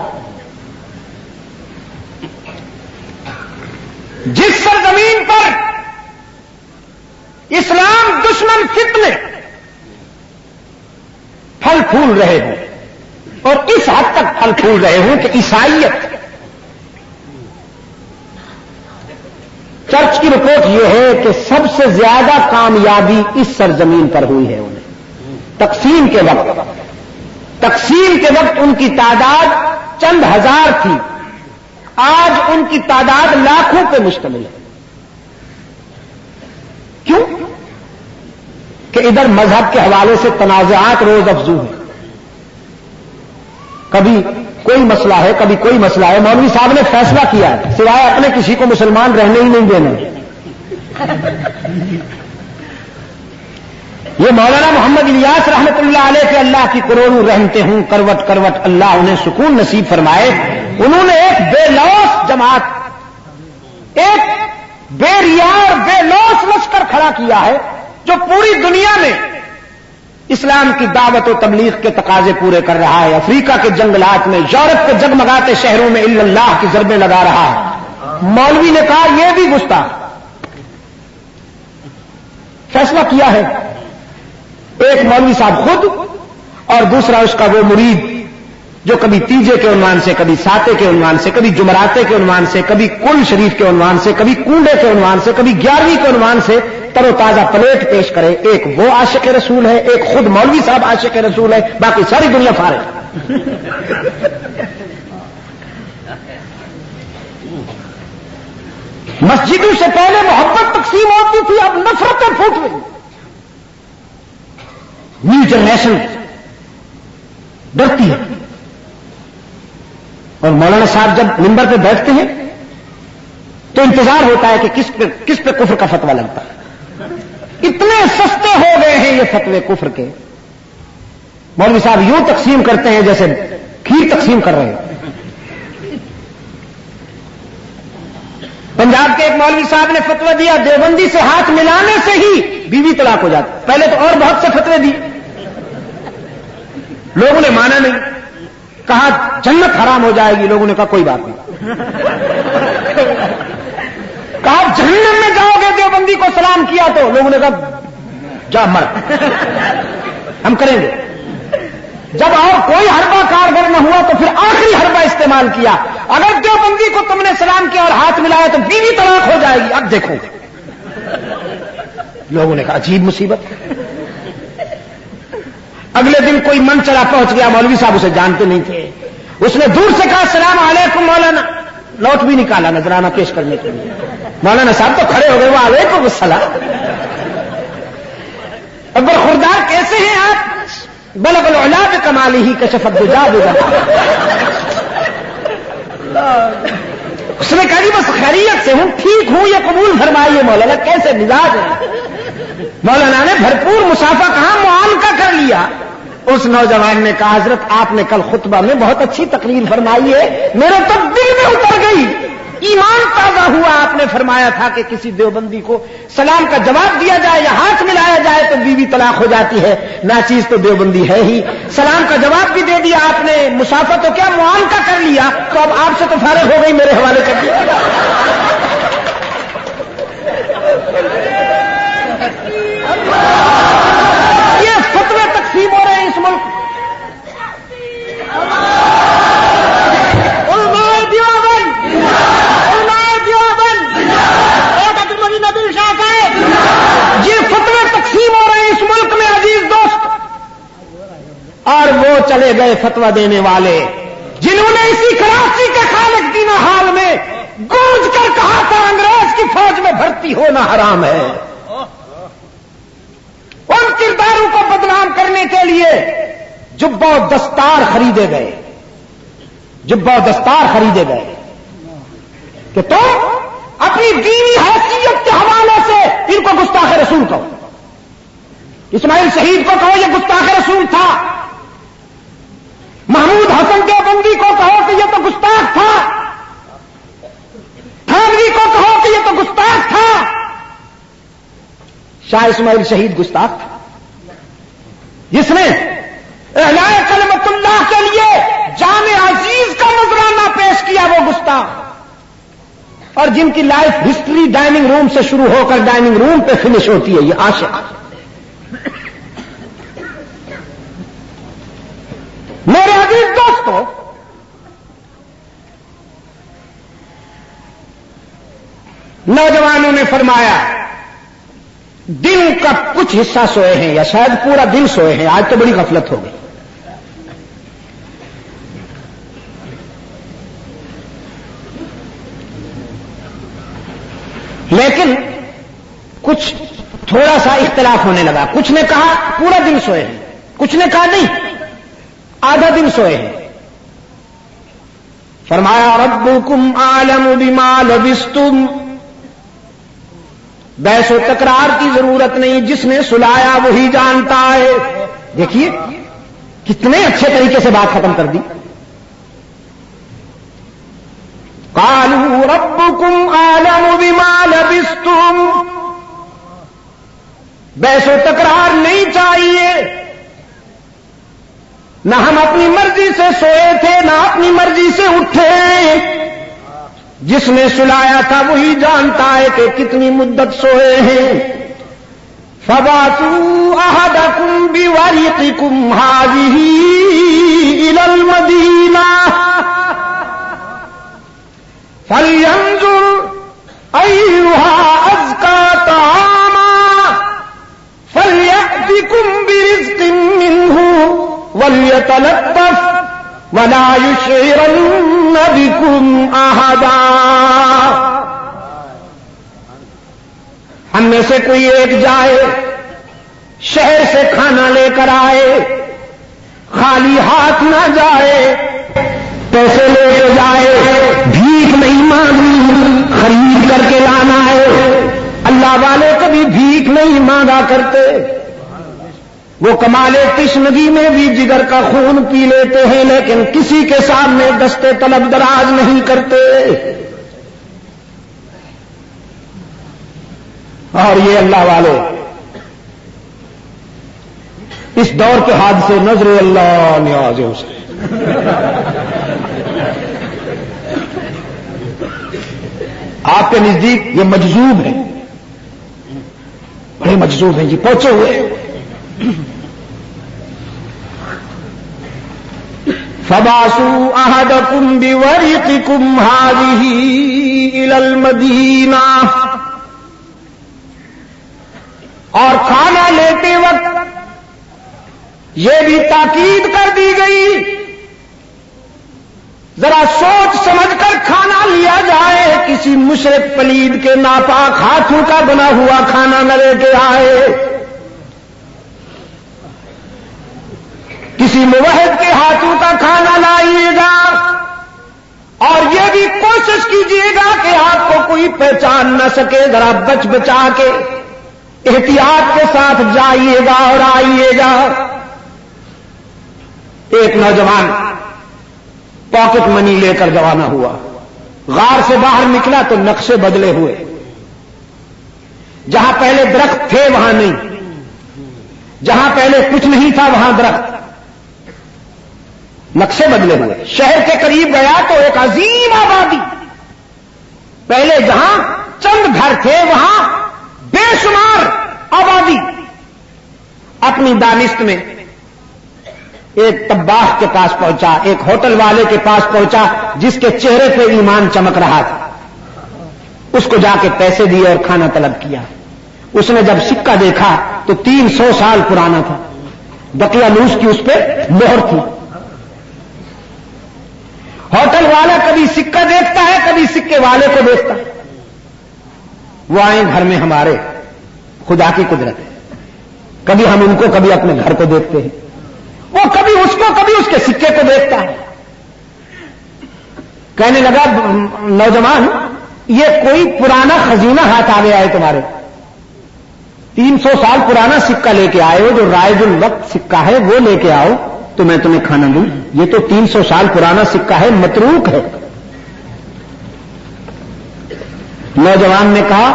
S1: جس سرزمین پر اسلام دشمن فتنے پھل پھول رہے ہوں، اور اس حد تک پھل پھول رہے ہوں کہ عیسائیت، چرچ کی رپورٹ یہ ہے کہ سب سے زیادہ کامیابی اس سرزمین پر ہوئی ہے انہیں۔ تقسیم کے وقت ان کی تعداد چند ہزار تھی، آج ان کی تعداد لاکھوں پہ مشتمل ہے۔ کیوں؟ کہ ادھر مذہب کے حوالے سے تنازعات روز افزوں ہیں، کبھی کوئی مسئلہ ہے، کبھی کوئی مسئلہ ہے، مولوی صاحب نے فیصلہ کیا ہے سوائے اپنے کسی کو مسلمان رہنے ہی نہیں دینا۔ یہ مولانا محمد الیاس رحمت اللہ علیہ کے اللہ کی کروڑوں رحمتیں ہوں، کروٹ کروٹ اللہ انہیں سکون نصیب فرمائے۔ انہوں نے ایک بے لوث جماعت، ایک بے ریا اور بے لوث لشکر کھڑا کیا ہے جو پوری دنیا میں اسلام کی دعوت و تبلیغ کے تقاضے پورے کر رہا ہے۔ افریقہ کے جنگلات میں، یورپ کے جگمگاتے شہروں میں الا اللہ کی ضربیں لگا رہا ہے۔ مولوی نے کہا یہ بھی گستاخ، فیصلہ کیا ہے ایک مولوی صاحب خود اور دوسرا اس کا وہ مرید جو کبھی تیجے کے عنوان سے، کبھی ساتے کے عنوان سے، کبھی جمعراتے کے عنوان سے، کبھی کل شریف کے عنوان سے، کبھی کنڈے کے عنوان سے، کبھی 11ویں کے عنوان سے تر و تازہ پلیٹ پیش کرے۔ ایک وہ عاشق رسول ہے، ایک خود مولوی صاحب عاشق رسول ہے، باقی ساری دنیا فارغ۔ مسجدوں سے پہلے محبت تقسیم ہوتی تھی، اب نفرتیں پھوٹ رہی۔ نیو جنریشن ڈرتی ہے، اور مولانا صاحب جب منبر پہ بیٹھتے ہیں تو انتظار ہوتا ہے کہ کس پہ کفر کا فتویٰ لگتا ہے۔ اتنے سستے ہو گئے ہیں یہ فتوے کفر کے، مولوی صاحب یوں تقسیم کرتے ہیں جیسے کھیر تقسیم کر رہے ہیں۔ پنجاب کے ایک مولوی صاحب نے فتویٰ دیا دیوبندی سے ہاتھ ملانے سے ہی بیوی طلاق ہو جاتی۔ پہلے تو اور بہت سے فتوے دیے، لوگوں نے مانا نہیں، کہا جنت حرام ہو جائے گی، لوگوں نے کہا کوئی بات نہیں۔ کہا جہنم میں جاؤ گے دیوبندی کو سلام کیا تو، لوگوں نے کہا جا مر، ہم کریں گے۔ جب اور کوئی حربہ کارگر نہ ہوا تو پھر آخری حربہ استعمال کیا، اگر دیوبندی کو تم نے سلام کیا اور ہاتھ ملایا تو بیوی طلاق ہو جائے گی، اب دیکھو۔ لوگوں نے کہا عجیب مصیبت۔ اگلے دن کوئی من چلا پہنچ گیا، مولوی صاحب اسے جانتے نہیں تھے، اس نے دور سے کہا السلام علیکم مولانا، نوٹ بھی نکالا نذرانہ پیش کرنے کے لیے۔ مولانا صاحب تو کھڑے ہو گئے، وعلیکم السلام، ابر خوردار کیسے ہیں آپ؟ بلغ العلا بکمالہ کشف الدجا بغیرہ۔ اس نے کہا جی بس خیریت سے ہوں، ٹھیک ہوں، یہ قبول فرمائیے مولانا، کیسے مزاج ہے؟ مولانا نے بھرپور مسافہ کہا، معانقہ کر لیا۔ اس نوجوان نے کہا حضرت آپ نے کل خطبہ میں بہت اچھی تقریر فرمائی ہے، میرے تو دل میں اتر گئی، ایمان تازہ ہوا۔ آپ نے فرمایا تھا کہ کسی دیوبندی کو سلام کا جواب دیا جائے یا ہاتھ ملایا جائے تو بیوی طلاق ہو جاتی ہے، ناچیز تو دیوبندی ہے ہی، سلام کا جواب بھی دے دیا آپ نے، مسافہ تو کیا معانقہ کر لیا، تو اب آپ سے تو فارغ ہو گئی، میرے حوالے کر دیا۔ یہ فتوے تقسیم ہو رہے ہیں اس ملک، یہ فتوے تقسیم ہو رہے ہیں اس ملک میں عزیز دوست، اور وہ چلے گئے فتویٰ دینے والے جنہوں نے اسی کراچی کے خالق دین حال میں گونج کر کہا تھا انگریز کی فوج میں بھرتی ہونا حرام ہے۔ ان کرداروں کو بدنام کرنے کے لیے جبہ و دستار خریدے گئے، جبہ و دستار خریدے گئے کہ تم اپنی دینی حیثیت کے حوالے سے ان کو گستاخ رسول کہو، اسماعیل شہید کو کہو یہ گستاخ رسول تھا، محمود حسن دیوبندی کو کہو کہ یہ تو گستاخ تھا، تھانوی کو کہو کہ یہ تو گستاخ تھا۔ شاہ اسماعیل شہید گستاخ تھا، جس نے اعلاء کلمت اللہ کے لیے جامع عزیز کا نذرانہ پیش کیا وہ گستاخ، اور جن کی لائف ہسٹری ڈائننگ روم سے شروع ہو کر ڈائننگ روم پہ فنش ہوتی ہے یہ عاشق۔ میرے عزیز دوستو، نوجوانوں نے فرمایا دن کا کچھ حصہ سوئے ہیں یا شاید پورا دن سوئے ہیں، آج تو بڑی غفلت ہو گئی۔ لیکن کچھ تھوڑا سا اختلاف ہونے لگا، کچھ نے کہا پورا دن سوئے ہیں، کچھ نے کہا نہیں آدھا دن سوئے ہیں۔ فرمایا ربکم اعلم بما لبستم، بحث و تکرار کی ضرورت نہیں، جس نے سلایا وہی جانتا ہے۔ دیکھیے کتنے اچھے طریقے سے بات ختم کر دی۔ قالوا ربکم اعلم بما لبستم، بحث و تکرار نہیں چاہیے، نہ ہم اپنی مرضی سے سوئے تھے نہ اپنی مرضی سے اٹھے، جس نے سلایا تھا وہی جانتا ہے کہ کتنی مدت سوئے ہیں۔ فبعثوا احدکم بورقکم هذه الى المدینہ فلینظر ایھا ازکى طعاما فلیأتکم برزق منہ ولیتلطف ولا یشعرن بکم احدا۔ ہم میں سے کوئی ایک جائے، شہر سے کھانا لے کر آئے، خالی ہاتھ نہ جائے، پیسے لے کے جائے، بھیک نہیں مانگی، خرید کر کے لانا ہے۔ اللہ والے کبھی بھیک نہیں مانگا کرتے، وہ کمال تشنگی میں بھی جگر کا خون پی لیتے ہیں، لیکن کسی کے سامنے دستے طلب دراز نہیں کرتے۔ اور یہ اللہ والے اس دور کے حادثے نظر اللہ نیازوں سے آپ کے نزدیک یہ مجذوب ہیں، بڑے مجذوب ہیں جی، پہنچے ہوئے۔ فبعثوا احدکم بورقکم هذه الى المدینہ، اور کھانا لیتے وقت یہ بھی تاکید کر دی گئی ذرا سوچ سمجھ کر کھانا لیا جائے، کسی مشرک پلید کے ناپاک ہاتھوں کا بنا ہوا کھانا نہ لے کے آئے، کسی موحد کے ہاتھوں کا کھانا لائیے گا، اور یہ بھی کوشش کیجیے گا کہ آپ کو کوئی پہچان نہ سکے، ذرا بچ بچا کے احتیاط کے ساتھ جائیے گا اور آئیے گا۔ ایک نوجوان پاکٹ منی لے کر روانہ ہوا، غار سے باہر نکلا تو نقشے بدلے ہوئے، جہاں پہلے درخت تھے وہاں نہیں، جہاں پہلے کچھ نہیں تھا وہاں درخت، نقشے بدلے ہوئے۔ شہر کے قریب گیا تو ایک عظیم آبادی، پہلے جہاں چند گھر تھے وہاں بے شمار آبادی۔ اپنی دانست میں ایک طباخ کے پاس پہنچا، ایک ہوٹل والے کے پاس پہنچا جس کے چہرے پہ ایمان چمک رہا تھا، اس کو جا کے پیسے دیے اور کھانا طلب کیا۔ اس نے جب سکہ دیکھا تو 300 سال پرانا تھا، دقیانوس کی اس پہ مہر تھی۔ ہوٹل والا کبھی سکہ دیکھتا ہے، کبھی سکے والے کو دیکھتا ہے۔ وہ آئیں گھر میں ہمارے، خدا کی قدرت ہے، کبھی ہم ان کو کبھی اپنے گھر کو دیکھتے ہیں، وہ کبھی اس کو کبھی اس کے سکے کو دیکھتا ہے۔ کہنے لگا نوجوان یہ کوئی پرانا خزینہ ہاتھ آ گیا ہے تمہارے، 300 سال پرانا سکہ لے کے آئے ہو، جو رائج الوقت سکہ ہے وہ لے کے آؤ تو میں تمہیں کھانا دوں، یہ تو 300 سال پرانا سکہ ہے، متروک ہے۔ نوجوان نے کہا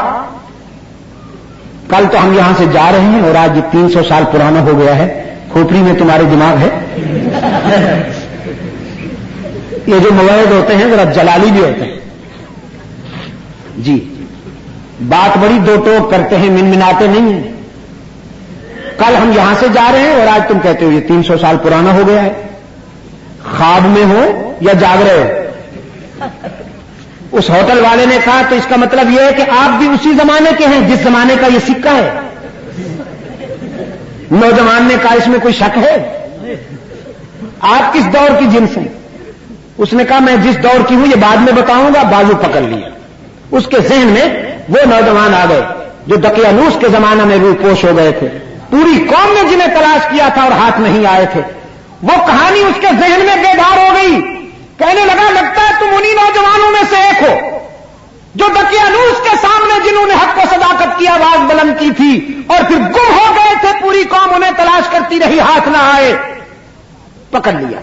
S1: کل تو ہم یہاں سے جا رہے ہیں اور آج یہ 300 سال پرانا ہو گیا ہے، کھوپڑی میں تمہارے دماغ ہے؟ یہ جو موعد ہوتے ہیں ذرا جلالی بھی ہوتے ہیں جی، بات بڑی دو ٹوک کرتے ہیں، منمناتے نہیں ہیں۔ کل ہم یہاں سے جا رہے ہیں اور آج تم کہتے ہو یہ 300 سال پرانا ہو گیا ہے، خواب میں ہو یا جاگ رہے ہو؟ اس ہوٹل والے نے کہا تو اس کا مطلب یہ ہے کہ آپ بھی اسی زمانے کے ہیں جس زمانے کا یہ سکہ ہے۔ نوجوان نے کہا اس میں کوئی شک ہے؟ آپ کس دور کی جنس ہیں؟ اس نے کہا میں جس دور کی ہوں یہ بعد میں بتاؤں گا، بازو پکڑ لیا۔ اس کے ذہن میں وہ نوجوان آ گئے جو دقیانوس کے زمانہ میں روپوش ہو گئے تھے، پوری قوم نے جنہیں تلاش کیا تھا اور ہاتھ نہیں آئے تھے، وہ کہانی اس کے ذہن میں بیدار ہو گئی۔ کہنے لگا لگتا ہے تم انہی نوجوانوں میں سے ایک ہو جو دقیانوس کے سامنے جنہوں نے حق و صداقت کی آواز بلند کی تھی اور پھر گم ہو گئے تھے، پوری قوم انہیں تلاش کرتی رہی، ہاتھ نہ آئے، پکڑ لیا۔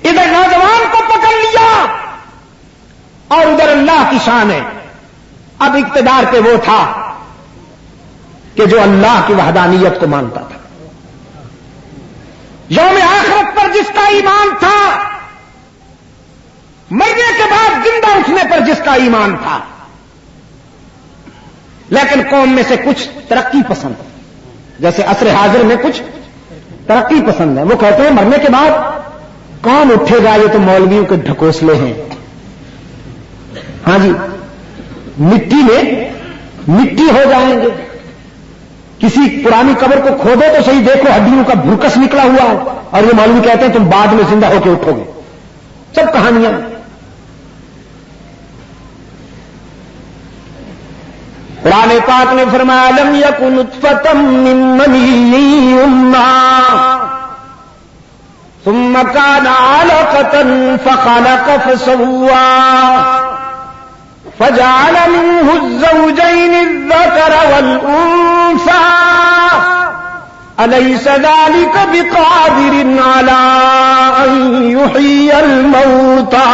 S1: ادھر نوجوان کو پکڑ لیا اور ادھر اللہ کی شان ہے۔ اب اقتدار پہ وہ تھا کہ جو اللہ کی وحدانیت کو مانتا تھا، یوم آخرت پر جس کا ایمان تھا، مرنے کے بعد زندہ اٹھنے پر جس کا ایمان تھا۔ لیکن قوم میں سے کچھ ترقی پسند، جیسے عصر حاضر میں کچھ ترقی پسند ہے، وہ کہتے ہیں مرنے کے بعد کون اٹھے گا، یہ تو مولویوں کے ڈھکوسلے ہیں۔ ہاں جی، مٹی میں مٹی ہو جائیں گے، کسی پرانی قبر کو کھودو تو صحیح، دیکھو ہڈیوں کا بھرکس نکلا ہوا ہے، اور یہ مولوی کہتے ہیں تم بعد میں زندہ ہو کے اٹھو گے۔ سب کہانیاں۔ قرآن پاک نے فرمایا لم یکن نطفۃ من منی یمنی ثم کان علقۃ فخلق فسوى فجعل منه الزوجين الذكر والأنثى أليس ذلك بقادر على أن يحيي الموتى۔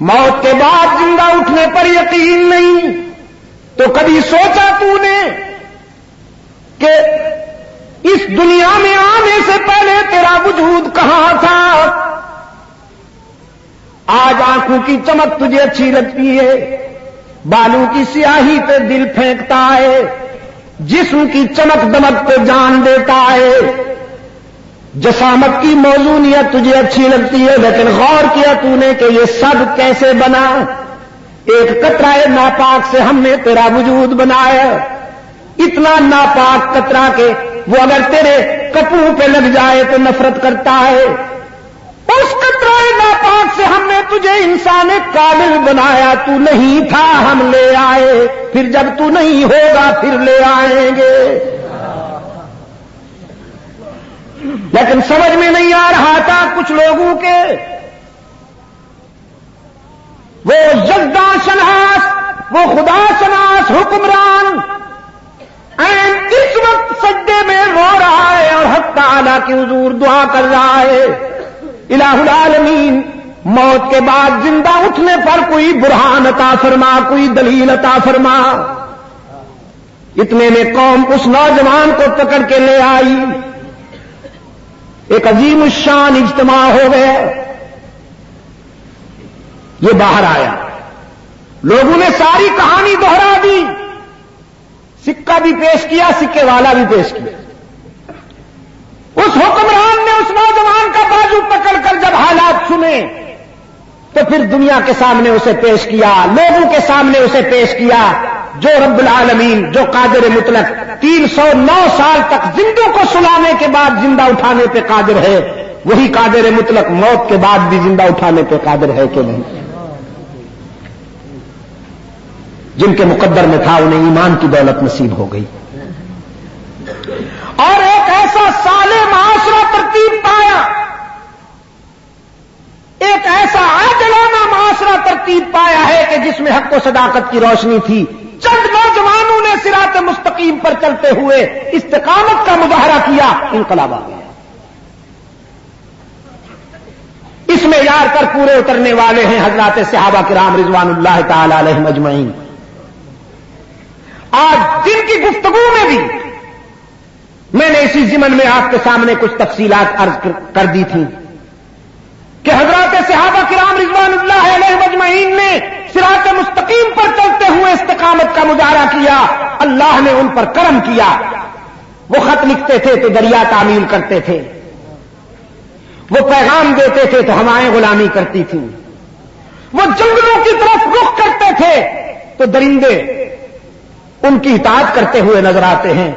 S1: موت کے بعد زندہ اٹھنے پر یقین نہیں تو کبھی سوچا تو نے کہ اس دنیا میں آنے سے پہلے تیرا وجود کہاں تھا؟ آج آنکھوں کی چمک تجھے اچھی لگتی ہے، بالوں کی سیاہی پہ دل پھینکتا ہے، جسم کی چمک دمک پہ جان دیتا ہے، جسامت کی موزونیت تجھے اچھی لگتی ہے، لیکن غور کیا تو نے کہ یہ سب کیسے بنا؟ ایک قطرہ ناپاک سے ہم نے تیرا وجود بنایا، اتنا ناپاک قطرہ کہ وہ اگر تیرے کپڑوں پہ لگ جائے تو نفرت کرتا ہے، اس قطرہ ناپاک سے ہم نے تجھے انسان کامل بنایا، تو نہیں تھا ہم لے آئے، پھر جب تو نہیں ہوگا پھر لے آئیں گے۔ لیکن سمجھ میں نہیں آ رہا تھا کچھ لوگوں کے، وہ یزداں شناس، وہ خدا شناس حکمران اس وقت سجدے میں رو رہا ہے اور حق تعالیٰ کی حضور دعا کر رہا ہے، الہ العالمین موت کے بعد زندہ اٹھنے پر کوئی برہان عطا فرما، کوئی دلیل عطا فرما۔ اتنے میں قوم اس نوجوان کو پکڑ کے لے آئی، ایک عظیم الشان اجتماع ہو گیا، یہ باہر آیا، لوگوں نے ساری کہانی دوہرا دی، سکہ بھی پیش کیا، سکے والا بھی پیش کیا۔ اس حکمران نے اس نوجوان کا بازو پکڑ کر جب حالات سنے تو پھر دنیا کے سامنے اسے پیش کیا، لوگوں کے سامنے اسے پیش کیا، جو رب العالمین، جو قادر مطلق 309 سال تک زندوں کو سلانے کے بعد زندہ اٹھانے پہ قادر ہے، وہی قادر مطلق موت کے بعد بھی زندہ اٹھانے پہ قادر ہے کہ نہیں؟ جن کے مقدر میں تھا انہیں ایمان کی دولت نصیب ہو گئی اور ایک ایسا صالح معاشرہ ترتیب پایا، ایک ایسا عادلانہ معاشرہ ترتیب پایا ہے کہ جس میں حق و صداقت کی روشنی تھی۔ چند نوجوانوں نے صراط مستقیم پر چلتے ہوئے استقامت کا مظاہرہ کیا، انقلاب آ گیا۔ اس میں یار کر پورے اترنے والے ہیں حضرات صحابہ کرام رضوان اللہ تعالی علیہم اجمعین۔ آج دن کی گفتگو میں بھی میں نے اسی ضمن میں آپ کے سامنے کچھ تفصیلات عرض کر دی تھیں کہ حضرات صحابہ کرام رضوان اللہ علیہم اجمعین نے صراط مستقیم پر چلتے ہوئے استقامت کا مظاہرہ کیا، اللہ نے ان پر کرم کیا۔ وہ خط لکھتے تھے تو دریا تعمیل کرتے تھے، وہ پیغام دیتے تھے تو ہوائیں غلامی کرتی تھیں، وہ جنگلوں کی طرف رخ کرتے تھے تو درندے ان کی اطاعت کرتے ہوئے نظر آتے ہیں،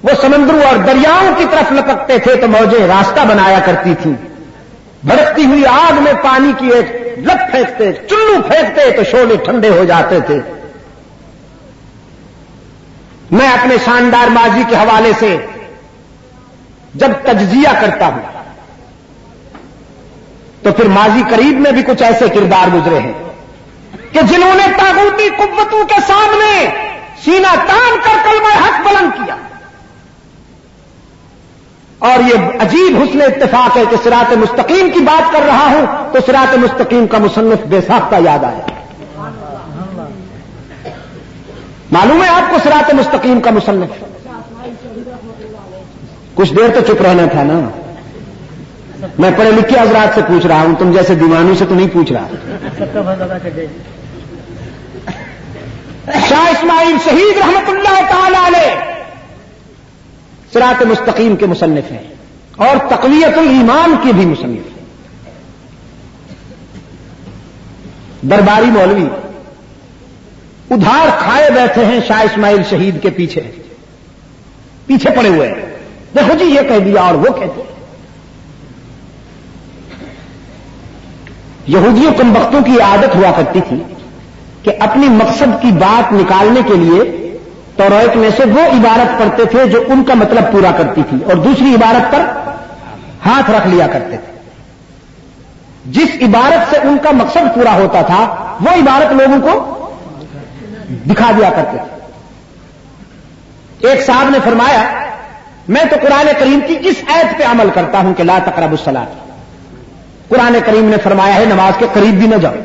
S1: وہ سمندروں اور دریاؤں کی طرف لپکتے تھے تو موجیں راستہ بنایا کرتی تھیں، بھڑکتی ہوئی آگ میں پانی کی ایک لت پھینکتے، چلو پھینکتے تو شعلے ٹھنڈے ہو جاتے تھے۔ میں اپنے شاندار ماضی کے حوالے سے جب تجزیہ کرتا ہوں تو پھر ماضی قریب میں بھی کچھ ایسے کردار گزرے ہیں کہ جنہوں نے طاغوتی قوتوں کے سامنے سینہ تان کر کلمہ حق بلند کیا۔ اور یہ عجیب حسن اتفاق ہے کہ صراط مستقیم کی بات کر رہا ہوں تو صراط مستقیم کا مصنف بے ساختہ یاد آیا۔ معلوم ہے آپ کو صراط مستقیم کا مصنف؟ کچھ دیر تو چپ رہنا تھا نا، میں پڑھے لکھے حضرات سے پوچھ رہا ہوں، تم جیسے دیوانوں سے تو نہیں پوچھ رہا۔ شاہ اسماعیل شہید رحمت اللہ تعالی علیہ صراط مستقیم کے مصنف ہیں اور تقویت الایمان کے بھی مصنف ہیں۔ درباری مولوی ادھار کھائے بیٹھے ہیں شاہ اسماعیل شہید کے پیچھے پڑے ہوئے ہیں، دیکھو جی یہ کہہ دیا اور وہ کہہ دیا۔ یہودیوں کمبختوں کی عادت ہوا کرتی تھی کہ اپنی مقصد کی بات نکالنے کے لیے توریت میں سے وہ عبارت پڑھتے تھے جو ان کا مطلب پورا کرتی تھی اور دوسری عبارت پر ہاتھ رکھ لیا کرتے تھے۔ جس عبارت سے ان کا مقصد پورا ہوتا تھا وہ عبارت لوگوں کو دکھا دیا کرتے تھے۔ ایک صاحب نے فرمایا میں تو قرآن کریم کی اس آیت پہ عمل کرتا ہوں کہ لا تقربوا الصلاۃ، قرآن کریم نے فرمایا ہے نماز کے قریب بھی نہ جاؤ۔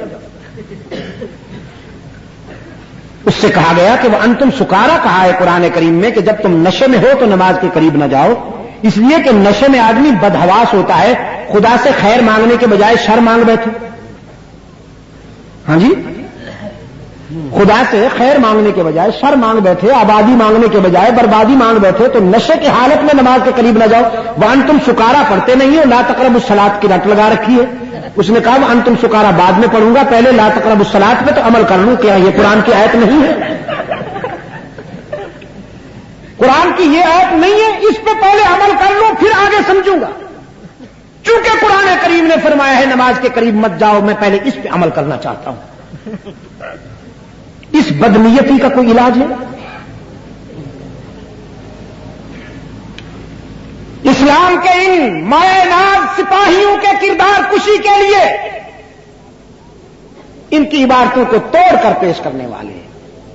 S1: اس سے کہا گیا کہ وہ انتم سکارا کہا ہے قرآن کریم میں کہ جب تم نشے میں ہو تو نماز کے قریب نہ جاؤ، اس لیے کہ نشے میں آدمی بدحواس ہوتا ہے، خدا سے خیر مانگنے کے بجائے شر مانگ بیٹھے۔ ہاں جی، خدا سے خیر مانگنے کے بجائے شر مانگ بیٹھے، آبادی مانگنے کے بجائے بربادی مانگ بیٹھے، تو نشے کی حالت میں نماز کے قریب نہ جاؤ۔ وانتم سکارا پڑھتے نہیں ہو، لا تقربوا الصلاۃ کی رٹ لگا رکھی ہے۔ اس نے کہا وانتم سکارا بعد میں پڑھوں گا، پہلے لا تقربوا الصلاۃ پہ تو عمل کر لوں، کیا یہ قرآن کی آیت نہیں ہے؟ قرآن کی یہ آیت نہیں ہے، اس پہ پہلے عمل کر لوں پھر آگے سمجھوں گا۔ چونکہ قرآن کریم نے فرمایا ہے نماز کے قریب مت جاؤ، میں پہلے اس پہ عمل کرنا چاہتا ہوں۔ اس بدنیتی کا کوئی علاج ہے؟ اسلام کے ان مائع ناز سپاہیوں کے کردار کشی کے لیے ان کی عبارتوں کو توڑ کر پیش کرنے والے،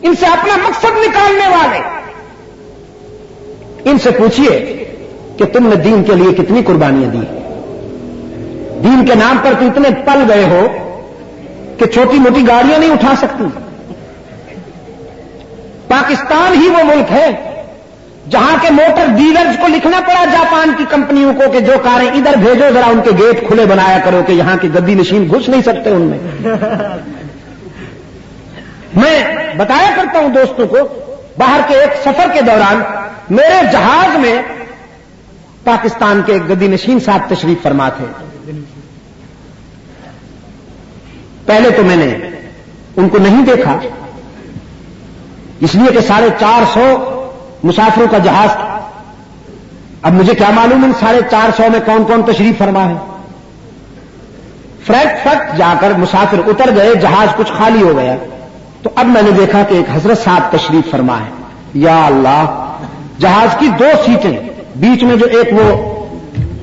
S1: ان سے اپنا مقصد نکالنے والے، ان سے پوچھئے کہ تم نے دین کے لیے کتنی قربانیاں دی؟ دین کے نام پر تو اتنے پل گئے ہو کہ چھوٹی موٹی گاڑیاں نہیں اٹھا سکتی۔ پاکستان ہی وہ ملک ہے جہاں کے موٹر ڈیلرز کو لکھنا پڑا جاپان کی کمپنیوں کو کہ جو کاریں ادھر بھیجو ذرا ان کے گیٹ کھلے بنایا کرو کہ یہاں کے گدی نشین گھس نہیں سکتے ان میں۔ میں بتایا کرتا ہوں دوستوں کو، باہر کے ایک سفر کے دوران میرے جہاز میں پاکستان کے ایک گدی نشین صاحب تشریف فرما تھے۔ پہلے تو میں نے ان کو نہیں دیکھا، اس لیے کہ 450 مسافروں کا جہاز تھا۔ اب مجھے کیا معلوم ان 450 میں کون کون تشریف فرما ہے۔ فرینکفرٹ جا کر مسافر اتر گئے، جہاز کچھ خالی ہو گیا، تو اب میں نے دیکھا کہ ایک حضرت صاحب تشریف فرما ہے۔ یا اللہ، جہاز کی 2 سیٹیں، بیچ میں جو ایک وہ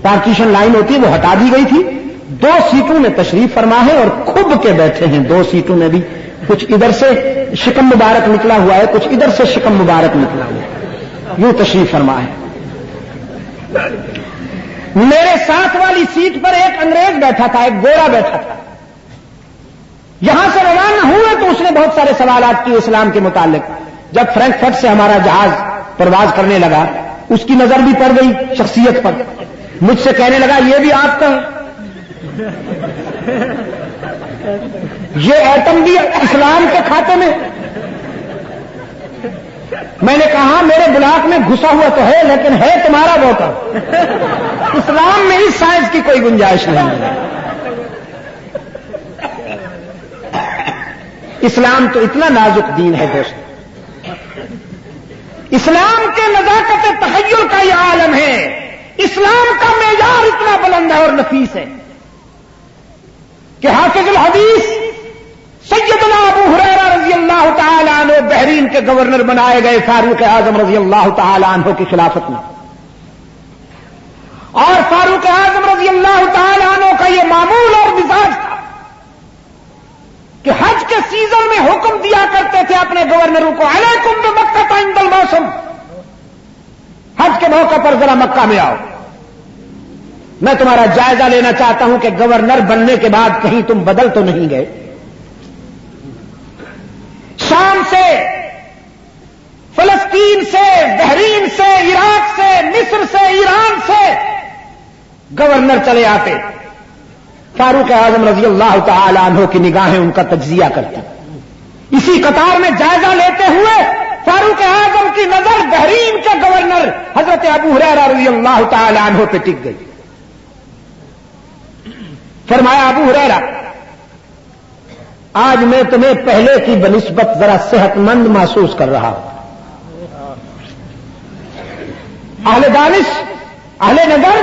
S1: پارٹیشن لائن ہوتی ہے وہ ہٹا دی گئی تھی، 2 سیٹوں میں تشریف فرما ہے اور کھب کے بیٹھے ہیں۔ 2 سیٹوں میں بھی کچھ ادھر سے شکم مبارک نکلا ہوا ہے، کچھ ادھر سے شکم مبارک نکلا ہوا ہے، یوں تشریف فرما ہے۔ میرے ساتھ والی سیٹ پر ایک انگریز بیٹھا تھا، ایک گورا بیٹھا تھا۔ یہاں سے روانہ ہوئے تو اس نے بہت سارے سوالات کیے اسلام کے متعلق۔ جب فرینکفرٹ سے ہمارا جہاز پرواز کرنے لگا، اس کی نظر بھی پڑ گئی شخصیت پر، مجھ سے کہنے لگا یہ بھی آپ کا ہے، یہ ایٹم بھی اسلام کے کھاتے میں۔ میں نے کہا میرے بلاک میں گھسا ہوا تو ہے لیکن ہے تمہارا ووٹر، اسلام میں اس سائز کی کوئی گنجائش نہیں ہے۔ اسلام تو اتنا نازک دین ہے دوست، اسلام کے نزاکت تخیل کا یہ عالم ہے، اسلام کا معیار اتنا بلند ہے اور نفیس ہے کہ حافظ الحدیث سیدنا ابو ہریرہ رضی اللہ تعالی عنہ بحرین کے گورنر بنائے گئے فاروق اعظم رضی اللہ تعالی عنہ کی خلافت میں، اور فاروق اعظم رضی اللہ تعالی عنہ کا یہ معمول اور مزاج تھا کہ حج کے سیزن میں حکم دیا کرتے تھے اپنے گورنروں کو، علیکم بمکہ عند الموسم، حج کے موقع پر ذرا مکہ میں آؤ، میں تمہارا جائزہ لینا چاہتا ہوں کہ گورنر بننے کے بعد کہیں تم بدل تو نہیں گئے۔ شام سے، فلسطین سے، بحرین سے، عراق سے، مصر سے، ایران سے گورنر چلے آتے، فاروق اعظم رضی اللہ تعالی عنہ کی نگاہیں ان کا تجزیہ کرتی۔ اسی قطار میں جائزہ لیتے ہوئے فاروق اعظم کی نظر بحرین کے گورنر حضرت ابو ہریرہ رضی اللہ تعالی عنہ پہ ٹک گئی۔ فرمایا ابو ہریرہ، آج میں تمہیں پہلے کی بنسبت ذرا صحت مند محسوس کر رہا ہوں۔ اہل دانش، اہل نظر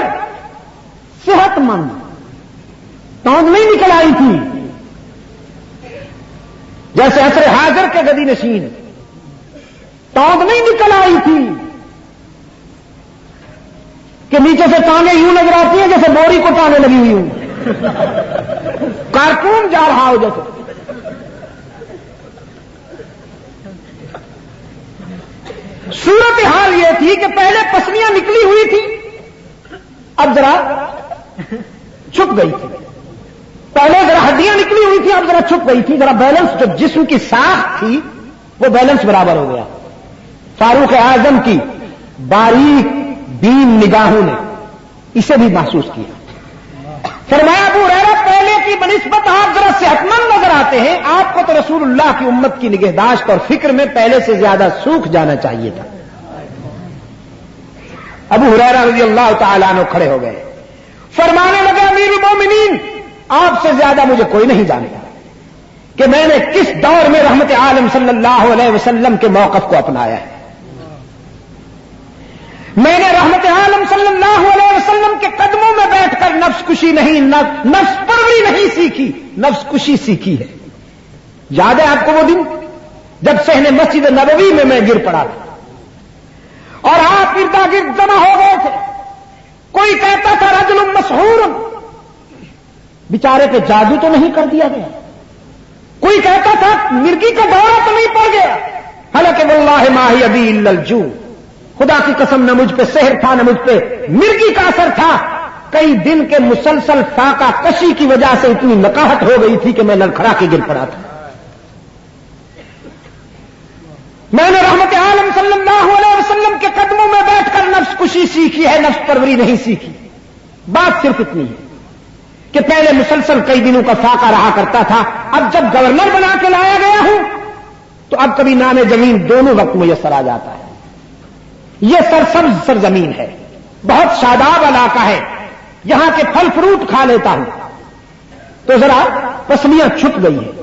S1: صحت مند، توند نہیں نکل آئی تھی جیسے عصر حاضر کے گدی نشین، توند نہیں نکل آئی تھی کہ نیچے سے ٹانگیں یوں نظر آتی ہیں جیسے بوری کو ٹانگیں لگی ہوئی ہوں، کارٹون جا رہا ہو جیسے۔ صورتحال یہ تھی کہ پہلے پسلیاں نکلی ہوئی تھی، اب ذرا چھپ گئی تھی، پہلے ذرا ہڈیاں نکلی ہوئی تھی، اب ذرا چھپ گئی تھی، ذرا بیلنس جو جسم کی ساخت تھی وہ بیلنس برابر ہو گیا۔ فاروق اعظم کی باریک بین نگاہوں نے اسے بھی محسوس کیا۔ فرمایا ابو ہریرہ، پہلے کی بنسبت آپ ذرا صحت مند نظر آتے ہیں، آپ کو تو رسول اللہ کی امت کی نگہداشت اور فکر میں پہلے سے زیادہ سوکھ جانا چاہیے تھا۔ ابو ہریرہ رضی اللہ تعالیٰ عنہ کھڑے ہو گئے، فرمانے لگے امیر المومنین، آپ سے زیادہ مجھے کوئی نہیں جانتا کہ میں نے کس دور میں رحمت عالم صلی اللہ علیہ وسلم کے موقف کو اپنایا ہے۔ میں نے رحمت عالم صلی اللہ علیہ وسلم کے قدموں میں بیٹھ کر نفس کشی نہیں، نفس پروری نہیں سیکھی، نفس کشی سیکھی ہے۔ یاد ہے آپ کو وہ دن جب صحن مسجد نبوی میں گر پڑا تھا اور آپ اردا گرد جمع ہو گئے تھے، کوئی کہتا تھا رجل مسحور، بیچارے پہ جادو تو نہیں کر دیا گیا، کوئی کہتا تھا مرگی کا دورہ تو نہیں پڑ گیا، حالانکہ واللہ ما ہی ابی الا الجوع، خدا کی قسم نہ مجھ پہ سحر تھا نہ مجھ پہ مرگی کا اثر تھا، کئی دن کے مسلسل فاقہ کشی کی وجہ سے اتنی نقاہت ہو گئی تھی کہ میں لڑکھڑا کے گر پڑا تھا۔ میں نے رحمت عالم صلی اللہ علیہ وسلم کے قدموں میں بیٹھ کر نفس کشی سیکھی ہے، نفس پروری نہیں سیکھی۔ بات صرف اتنی ہے کہ پہلے مسلسل کئی دنوں کا فاقہ رہا کرتا تھا، اب جب گورنر بنا کے لایا گیا ہوں تو اب کبھی نام زمین دونوں وقت میسر آ جاتا ہے۔ یہ سرسبز سرزمین ہے، بہت شاداب علاقہ ہے، یہاں کے پھل فروٹ کھا لیتا ہوں تو ذرا پسلیاں چھپ گئی ہیں،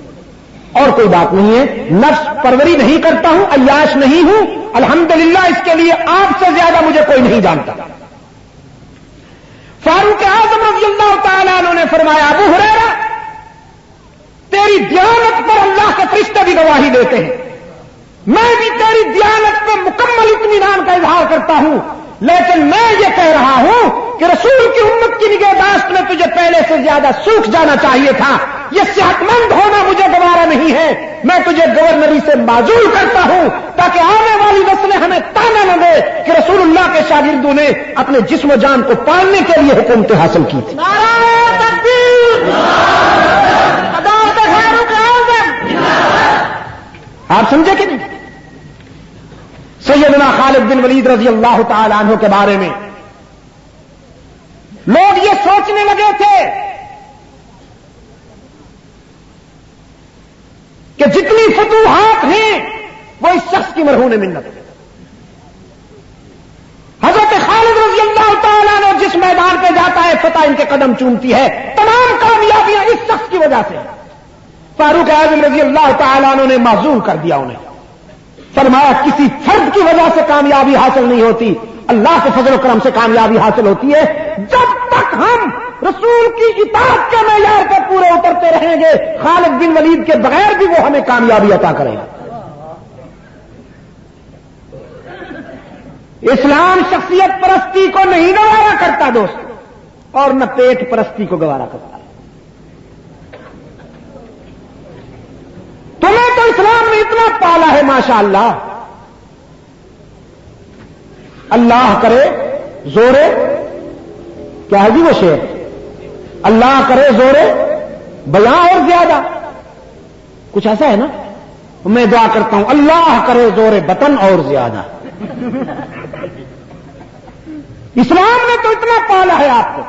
S1: اور کوئی بات نہیں ہے، نفس پروری نہیں کرتا ہوں، عیاش نہیں ہوں، الحمدللہ اس کے لیے آپ سے زیادہ مجھے کوئی نہیں جانتا۔ فاروق اعظم رضی اللہ تعالیٰ عنہ نے فرمایا، ابو ہریرہ تیری دیانت پر اللہ کے فرشتے بھی گواہی دیتے ہیں، میں بھی تیری دیانت پہ مکمل اطمینان کا اظہار کرتا ہوں، لیکن میں یہ کہہ رہا ہوں کہ رسول کی امت کی نگہداشت میں تجھے پہلے سے زیادہ سوکھ جانا چاہیے تھا، یہ صحت مند ہونا مجھے گوارا نہیں ہے، میں تجھے گورنری سے معزول کرتا ہوں تاکہ آنے والی نسلیں ہمیں تانا نہ دے کہ رسول اللہ کے شاگردوں نے اپنے جسم و جان کو پالنے کے لیے حکومتیں حاصل کی تھی۔
S3: نعرہ تکبیر، عدالت فاروق اعظم۔
S1: آپ سمجھے کہ نہیں؟ سیدنا خالد بن ولید رضی اللہ تعالی عنہ کے بارے میں لوگ یہ سوچنے لگے تھے کہ جتنی فتوحات ہیں وہ اس شخص کی مرہون منت ہے۔ حضرت خالد رضی اللہ تعالیٰ عنہ جس میدان پہ جاتا ہے فتح ان کے قدم چومتی ہے، تمام کامیابیاں اس شخص کی وجہ سے۔ فاروق اعظم رضی اللہ تعالیٰ عنہ نے معذور کر دیا انہیں، فرمایا کسی فرد کی وجہ سے کامیابی حاصل نہیں ہوتی، اللہ کے فضل و کرم سے کامیابی حاصل ہوتی ہے۔ جب تک ہم رسول کی اطاعت کے معیار پر پورے اترتے رہیں گے، خالد بن ولید کے بغیر بھی وہ ہمیں کامیابی عطا کرے گا۔ اسلام شخصیت پرستی کو نہیں گوارا کرتا دوست، اور نہ پیٹ پرستی کو گوارا کرتا۔ تمہیں تو اسلام نے اتنا پالا ہے ماشاءاللہ، اللہ کرے زورے، کیا ہے جی وہ شعر، اللہ کرے زورے بیاں اور زیادہ، کچھ ایسا ہے نا، میں دعا کرتا ہوں اللہ کرے زورے بطن اور زیادہ۔ اسلام نے تو اتنا پالا ہے آپ کو،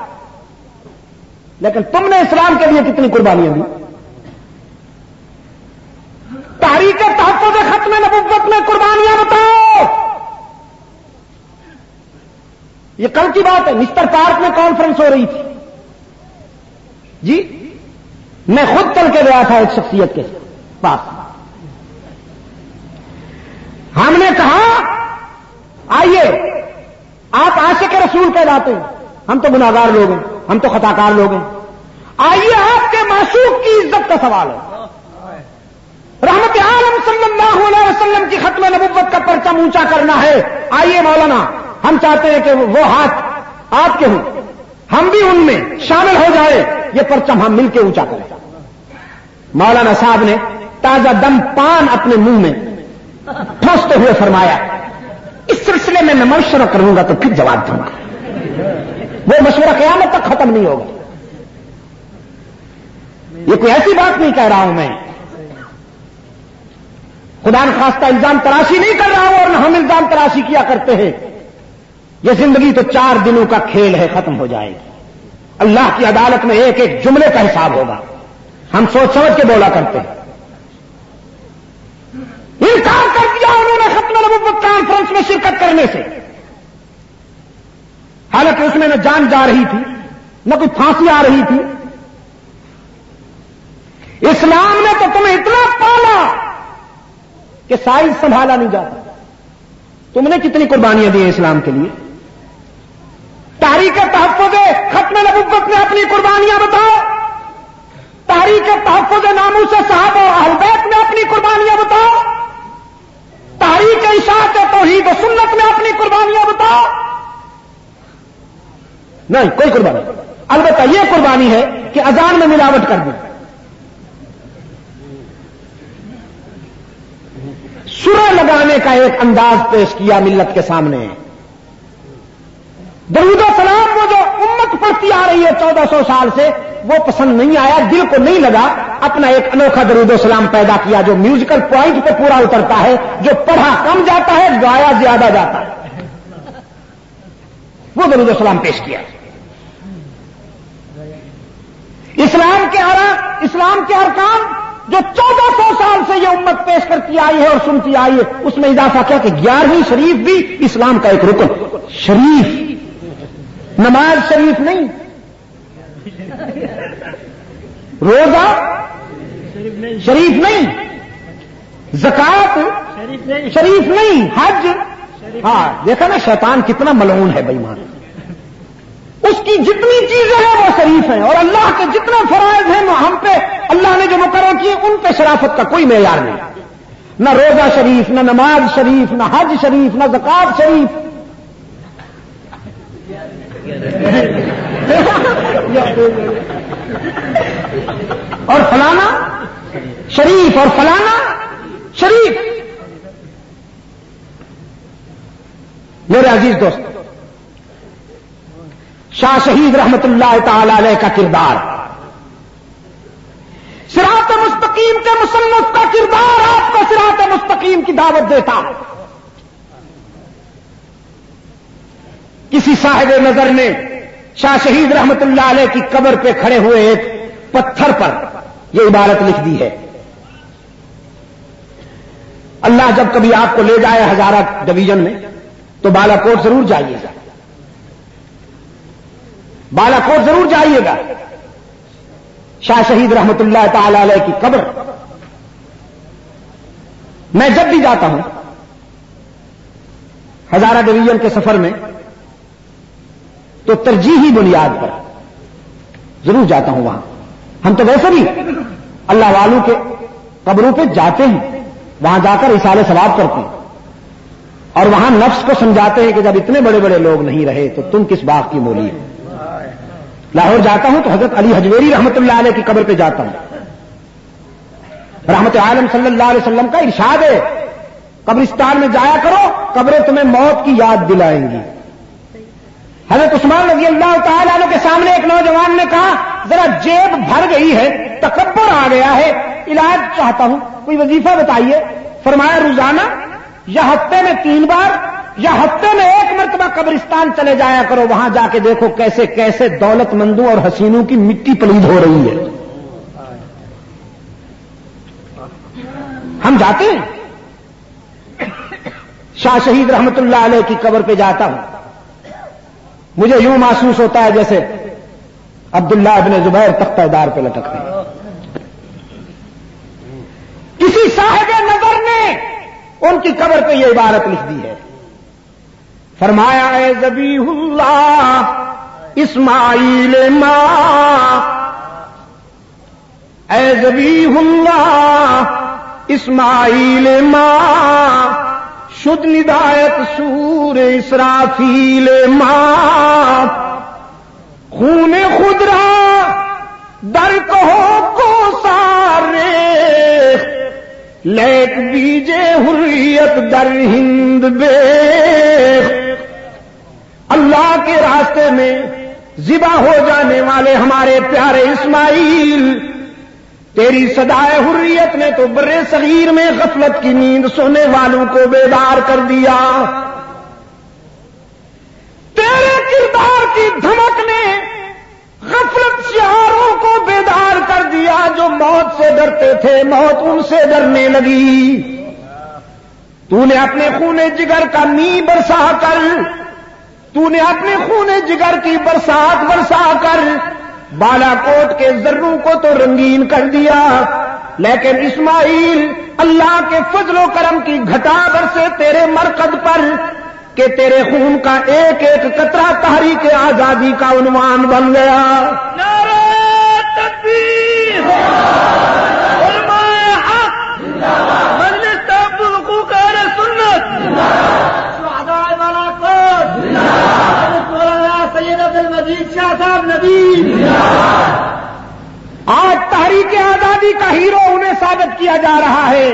S1: لیکن تم نے اسلام کے لیے کتنی قربانیاں دی؟ تحریک تحفظ ختم نبوت میں قربانیاں بتاؤ۔ یہ کل کی بات ہے، مسٹر پارک میں کانفرنس ہو رہی تھی جی، میں خود چل کے گیا تھا ایک شخصیت کے پاس، ہم نے کہا آئیے آپ عاشق رسول کہلاتے ہیں، ہم تو گناہگار لوگ ہیں، ہم تو خطاکار لوگ ہیں، آئیے آپ کے معشوق کی عزت کا سوال ہے، رحمت عالم صلی اللہ علیہ وسلم کی ختم نبوت کا پرچم اونچا کرنا ہے، آئیے مولانا ہم چاہتے ہیں کہ وہ ہاتھ آپ کے ہوں، ہم بھی ان میں شامل ہو جائے، یہ پرچم ہم مل کے اونچا کریں۔ مولانا صاحب نے تازہ دم پان اپنے منہ میں ٹھوستے ہوئے فرمایا، اس سلسلے میں مشورہ کروں گا تو پھر جواب دوں گا، وہ مشورہ قیامت تک ختم نہیں ہوگا۔ یہ کوئی ایسی بات نہیں کہہ رہا ہوں میں، خدا نخواستہ الزام تراشی نہیں کر رہا ہوں، اور نہ ہم الزام تراشی کیا کرتے ہیں۔ یہ زندگی تو 4 دنوں کا کھیل ہے، ختم ہو جائے گی، اللہ کی عدالت میں ایک ایک جملے کا حساب ہوگا، ہم سوچ سمجھ کے بولا کرتے ہیں۔ انکار کر دیا انہوں نے ختم نبوت کانفرنس میں شرکت کرنے سے، حالانکہ اس میں نہ جان جا رہی تھی نہ کوئی پھانسی آ رہی تھی۔ اسلام نے تو تمہیں اتنا پالا کہ سائز سنبھالا نہیں جاتا۔ تم نے کتنی قربانیاں دی ہیں اسلام کے لیے؟ تحریک تحفظ ختم نبوت میں اپنی قربانیاں بتاؤ، تحریک تحفظ ناموس صحابہ اور اہل بیت میں اپنی قربانیاں بتاؤ، تحریک اشاعت توحید و سنت میں اپنی قربانیاں بتاؤ. نہیں، کوئی قربانی. البتہ یہ قربانی ہے کہ اذان میں ملاوٹ کر دی، سرہ لگانے کا ایک انداز پیش کیا ملت کے سامنے. درود و سلام وہ جو امت پڑھتی آ رہی ہے 1400 سال سے، وہ پسند نہیں آیا، دل کو نہیں لگا. اپنا ایک انوکھا درود و سلام پیدا کیا جو میوزیکل پوائنٹ پہ پورا اترتا ہے، جو پڑھا کم جاتا ہے، گایا زیادہ جاتا ہے. وہ درود و سلام پیش کیا. اسلام کے ارکان جو 1400 سال سے یہ امت پیش کرتی آئی ہے اور سنتی آئی ہے، اس میں اضافہ کیا کہ 11ویں شریف بھی اسلام کا ایک رکن. شریف، نماز شریف نہیں، روزہ شریف نہیں، زکات شریف نہیں، حج. ہاں دیکھا نا شیطان کتنا ملعون ہے بے ایمان. اس کی جتنی چیزیں ہیں وہ شریف ہیں، اور اللہ کے جتنے فرائض ہیں ہم پہ اللہ نے جو مقرر کیے ان پہ شرافت کا کوئی معیار نہیں. نہ روزہ شریف، نہ نماز شریف، نہ حج شریف، نہ زکات شریف. اور فلانا شریف اور فلانا شریف. میرے عزیز دوست، شاہ شہید رحمت اللہ تعالی علیہ کا کردار، صراط مستقیم کے مصنف کا کردار آپ کو صراط مستقیم کی دعوت دیتا. کسی صاحب نظر نے شاہ شہید رحمت اللہ علیہ کی قبر پہ کھڑے ہوئے ایک پتھر پر یہ عبارت لکھ دی ہے: اللہ جب کبھی آپ کو لے جائے ہزارہ ڈویژن میں تو بالا کوٹ ضرور جائیے گا، بالا کوٹ ضرور جائیے گا. شاہ شہید رحمت اللہ تعالی علیہ کی قبر میں جب بھی جاتا ہوں ہزارہ ڈویژن کے سفر میں تو ترجیحی بنیاد پر ضرور جاتا ہوں وہاں. ہم تو ویسے بھی اللہ والوں کے قبروں پہ جاتے ہیں، وہاں جا کر اصالہ ثواب کرتے ہیں، اور وہاں نفس کو سمجھاتے ہیں کہ جب اتنے بڑے بڑے لوگ نہیں رہے تو تم کس باغ کی مولی ہو. لاہور جاتا ہوں تو حضرت علی حجویری رحمت اللہ علیہ کی قبر پہ جاتا ہوں. رحمت عالم صلی اللہ علیہ وسلم کا ارشاد ہے قبرستان میں جایا کرو، قبریں تمہیں موت کی یاد دلائیں گی. حضرت عثمان رضی اللہ تعالیٰ عنہ کے سامنے ایک نوجوان نے کہا ذرا جیب بھر گئی ہے، تکبر آ گیا ہے، علاج چاہتا ہوں، کوئی وظیفہ بتائیے. فرمایا روزانہ یا ہفتے میں 3 بار یا ہفتے میں 1 مرتبہ قبرستان چلے جایا کرو، وہاں جا کے دیکھو کیسے کیسے دولت مندوں اور حسینوں کی مٹی پلید ہو رہی ہے. ہم جاتے ہیں. شاہ شہید رحمت اللہ علیہ کی قبر پہ جاتا ہوں، مجھے یوں محسوس ہوتا ہے جیسے عبداللہ ابن زبیر تختہ دار پہ لٹکتے ہیں. کسی صاحب نظر نے ان کی قبر پہ یہ عبارت لکھ دی ہے، فرمایا اے ذبیح اللہ اسماعیل ماں، اے ذبیح اللہ اسماعیل ماں، شد ندایت سور اسرافیل ماں، خون خود را در کہو کو سارے، لیک بیجے حریت در ہند بے. اللہ کے راستے میں ذبح ہو جانے والے ہمارے پیارے اسماعیل، تیری صدائے حریت نے تو برے صغیر میں غفلت کی نیند سونے والوں کو بیدار کر دیا. تیرے کردار کی دھمک نے غفلت شعاروں کو بیدار کر دیا. جو موت سے ڈرتے تھے موت ان سے ڈرنے لگی. تو نے اپنے خون جگر کا می برسا کر، تو نے اپنے خون جگر کی برسات برسا کر بالا کوٹ کے ذروں کو تو رنگین کر دیا، لیکن اسماعیل اللہ کے فضل و کرم کی گھٹا برسے تیرے مرقد پر، کہ تیرے خون کا ایک ایک قطرہ تحریک آزادی کا عنوان بن گیا.
S3: نعرہ تکبیر، علماء حق، مجلس تحفظ حقوق اہل سنت، شہداء بالاکوٹ، مولانا سید عبد المجید شاہ صاحب ندیم.
S1: آج تحریک آزادی کا ہیرو انہیں ثابت کیا جا رہا ہے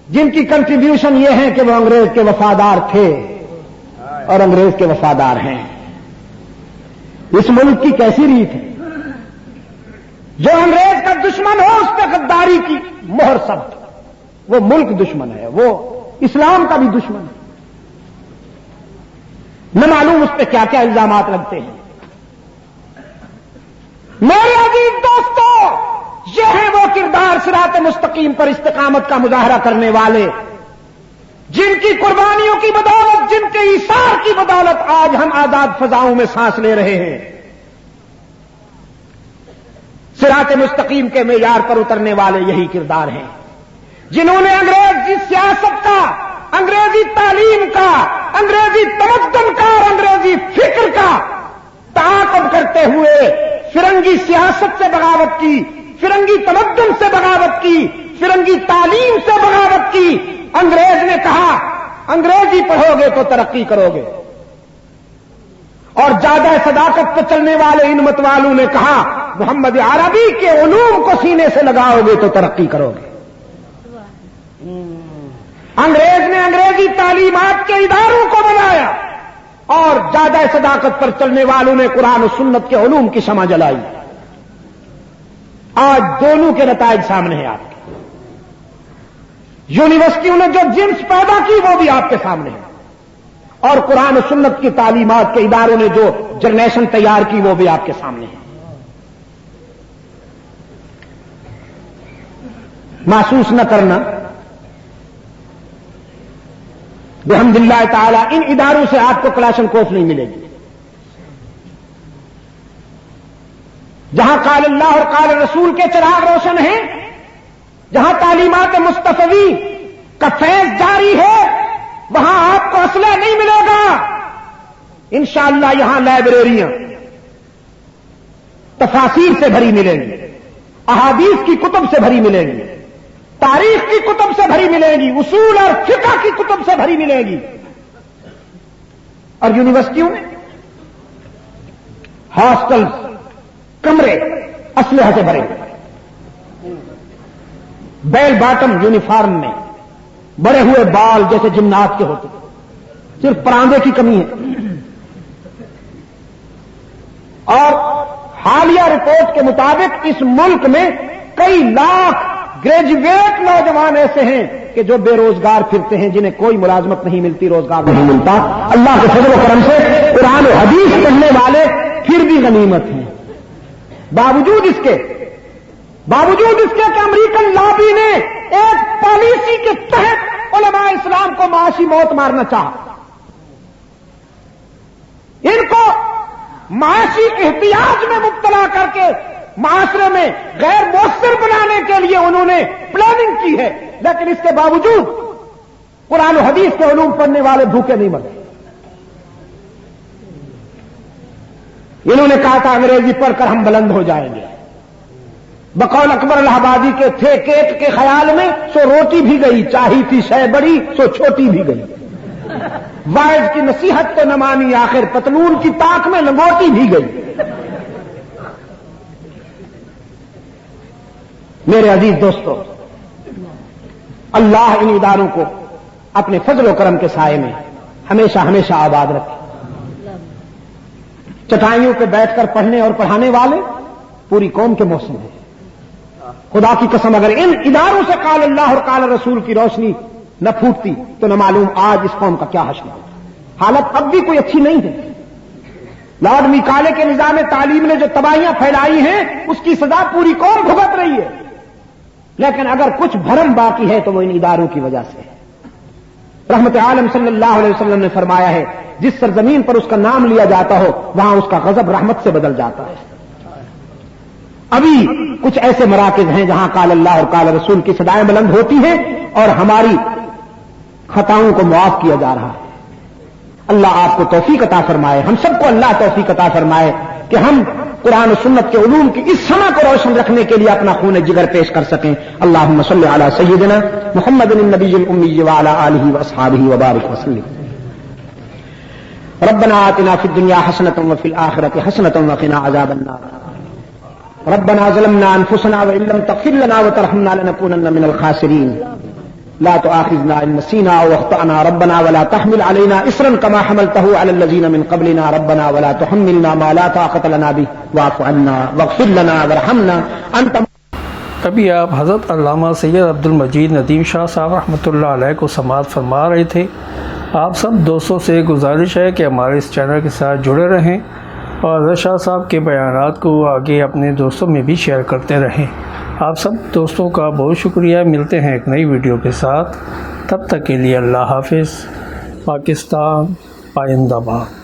S1: جن کی کنٹریبیوشن یہ ہے کہ وہ انگریز کے وفادار تھے اور انگریز کے وفادار ہیں. اس ملک کی کیسی ریت ہے؟ جو انگریز کا دشمن ہو اس پہ غداری کی مہر سب. وہ ملک دشمن ہے، وہ اسلام کا بھی دشمن ہے. نہ معلوم اس پہ کیا کیا الزامات لگتے ہیں. میرے عزیز دوستو، یہ ہے وہ کردار صراط مستقیم پر استقامت کا مظاہرہ کرنے والے جن کی قربانیوں کی بدولت، جن کے ایثار کی بدولت آج ہم آزاد فضاؤں میں سانس لے رہے ہیں. صراط مستقیم کے معیار پر اترنے والے یہی کردار ہیں جنہوں نے انگریزی سیاست کا، انگریزی تعلیم کا، انگریزی تمدن کا اور انگریزی فکر کا تعاقب کرتے ہوئے فرنگی سیاست سے بغاوت کی، فرنگی تمدن سے بغاوت کی، فرنگی تعلیم سے بغاوت کی. انگریز نے کہا انگریزی پڑھو گے تو ترقی کرو گے، اور زیادہ صداقت پہ چلنے والے ان مت والوں نے کہا محمد عربی کے علوم کو سینے سے لگاؤ گے تو ترقی کرو گے. انگریز نے انگریزی تعلیمات کے اداروں کو بنایا اور زیادہ صداقت پر چلنے والوں نے قرآن و سنت کے علوم کی شمع جلائی. آج دونوں کے نتائج سامنے ہیں آپ کے. یونیورسٹیوں نے جو جنس پیدا کی وہ بھی آپ کے سامنے ہے، اور قرآن و سنت کی تعلیمات کے اداروں نے جو جنریشن تیار کی وہ بھی آپ کے سامنے ہے. محسوس نہ کرنا، الحمدللہ تعالی ان اداروں سے آپ کو کلاشن کوف نہیں ملے گی. جہاں قال اللہ اور قال رسول کے چراغ روشن ہیں، جہاں تعلیمات مصطفی کا فیض جاری ہے، وہاں آپ کو اسلحہ نہیں ملے گا. انشاءاللہ یہاں لائبریریاں تفاسیر سے بھری ملیں گی، احادیث کی کتب سے بھری ملیں گی، تاریخ کی کتب سے بھری ملے گی، اصول اور فقہ کی کتب سے بھری ملے گی. اور یونیورسٹیوں میں ہاسٹل، کمرے اسلحہ سے بھرے، بیل باٹم یونیفارم میں بڑے ہوئے بال جیسے جمنات کے ہوتے، صرف پراندے کی کمی ہے. اور حالیہ رپورٹ کے مطابق اس ملک میں کئی لاکھ گریجویٹ نوجوان ایسے ہیں کہ جو بے روزگار پھرتے ہیں، جنہیں کوئی ملازمت نہیں ملتی، روزگار نہیں ملتا. اللہ کے فضل و کرم سے قرآن و حدیث پڑھنے والے پھر بھی غنیمت ہیں، باوجود اس کے کہ امریکن لابی نے ایک پالیسی کے تحت علماء اسلام کو معاشی موت مارنا چاہا. ان کو معاشی احتیاج میں مبتلا کر کے معاشرے میں غیر مؤثر بنانے کے لیے انہوں نے پلاننگ کی ہے، لیکن اس کے باوجود قرآن و حدیث کے علوم پڑھنے والے بھوکے نہیں مرتے. انہوں نے کہا تھا انگریزی پڑھ کر ہم بلند ہو جائیں گے. بقول اکبر الہ آبادی کے تھے کیک کے خیال میں سو روٹی بھی گئی، چاہی تھی شے بڑی سو چھوٹی بھی گئی. وائز کی نصیحت تو نہ مانی، آخر پتلون کی تاک میں لنگوٹی بھی گئی. میرے عزیز دوستو، اللہ ان اداروں کو اپنے فضل و کرم کے سائے میں ہمیشہ ہمیشہ آباد رکھے. چٹائیوں پہ بیٹھ کر پڑھنے اور پڑھانے والے پوری قوم کے محسن ہیں. خدا کی قسم اگر ان اداروں سے قال اللہ اور قال رسول کی روشنی نہ پھوٹتی تو نہ معلوم آج اس قوم کا کیا حشر ہوتا. حالت اب بھی کوئی اچھی نہیں ہے. لارڈ میکالے کے نظام تعلیم نے جو تباہیاں پھیلائی ہیں اس کی سزا پوری قوم بھگت رہی ہے، لیکن اگر کچھ بھرم باقی ہے تو وہ ان اداروں کی وجہ سے ہے. رحمت عالم صلی اللہ علیہ وسلم نے فرمایا ہے جس سرزمین پر اس کا نام لیا جاتا ہو وہاں اس کا غضب رحمت سے بدل جاتا ہے. ابھی کچھ ایسے مراکز ہیں جہاں قال اللہ اور قال رسول کی صدائیں بلند ہوتی ہیں اور ہماری خطاؤں کو معاف کیا جا رہا ہے۔ اللہ آپ کو توفیق عطا فرمائے، ہم سب کو اللہ توفیق عطا فرمائے کہ ہم قرآن و سنت کے علوم کی اس سما کو روشن رکھنے کے لیے اپنا خون جگر پیش کر سکیں۔ اللہم صلی علی سیدنا محمد النبی الامی وعلی آلہ واصحابہ وبارک وسلم۔ ربنا آتنا فی الدنیا حسنۃ وفی الآخرۃ حسنۃ وقنا عذاب النار۔ ربنا ظلمنا انفسنا وان لم تغفر لنا وترحمنا لنكونن من الخاسرین۔ لا تؤاخذنا ان نسينا او اخطأنا ربنا ولا تحمل علينا اصرا كما حملته على الذين من قبلنا ربنا ولا تحملنا ما لا طاقة لنا به واعف عنا واغفر لنا وارحمنا انت۔
S2: ابھی آپ حضرت علامہ سید عبد المجید ندیم شاہ صاحب رحمۃ اللہ علیہ کو سماعت فرما رہے تھے۔ آپ سب دوستوں سے گزارش ہے کہ ہمارے اس چینل کے ساتھ جڑے رہیں اور حضرت شاہ صاحب کے بیانات کو آگے اپنے دوستوں میں بھی شیئر کرتے رہیں۔ آپ سب دوستوں کا بہت شکریہ۔ ملتے ہیں ایک نئی ویڈیو کے ساتھ، تب تک کے لیے اللہ حافظ۔ پاکستان پائندہ باد۔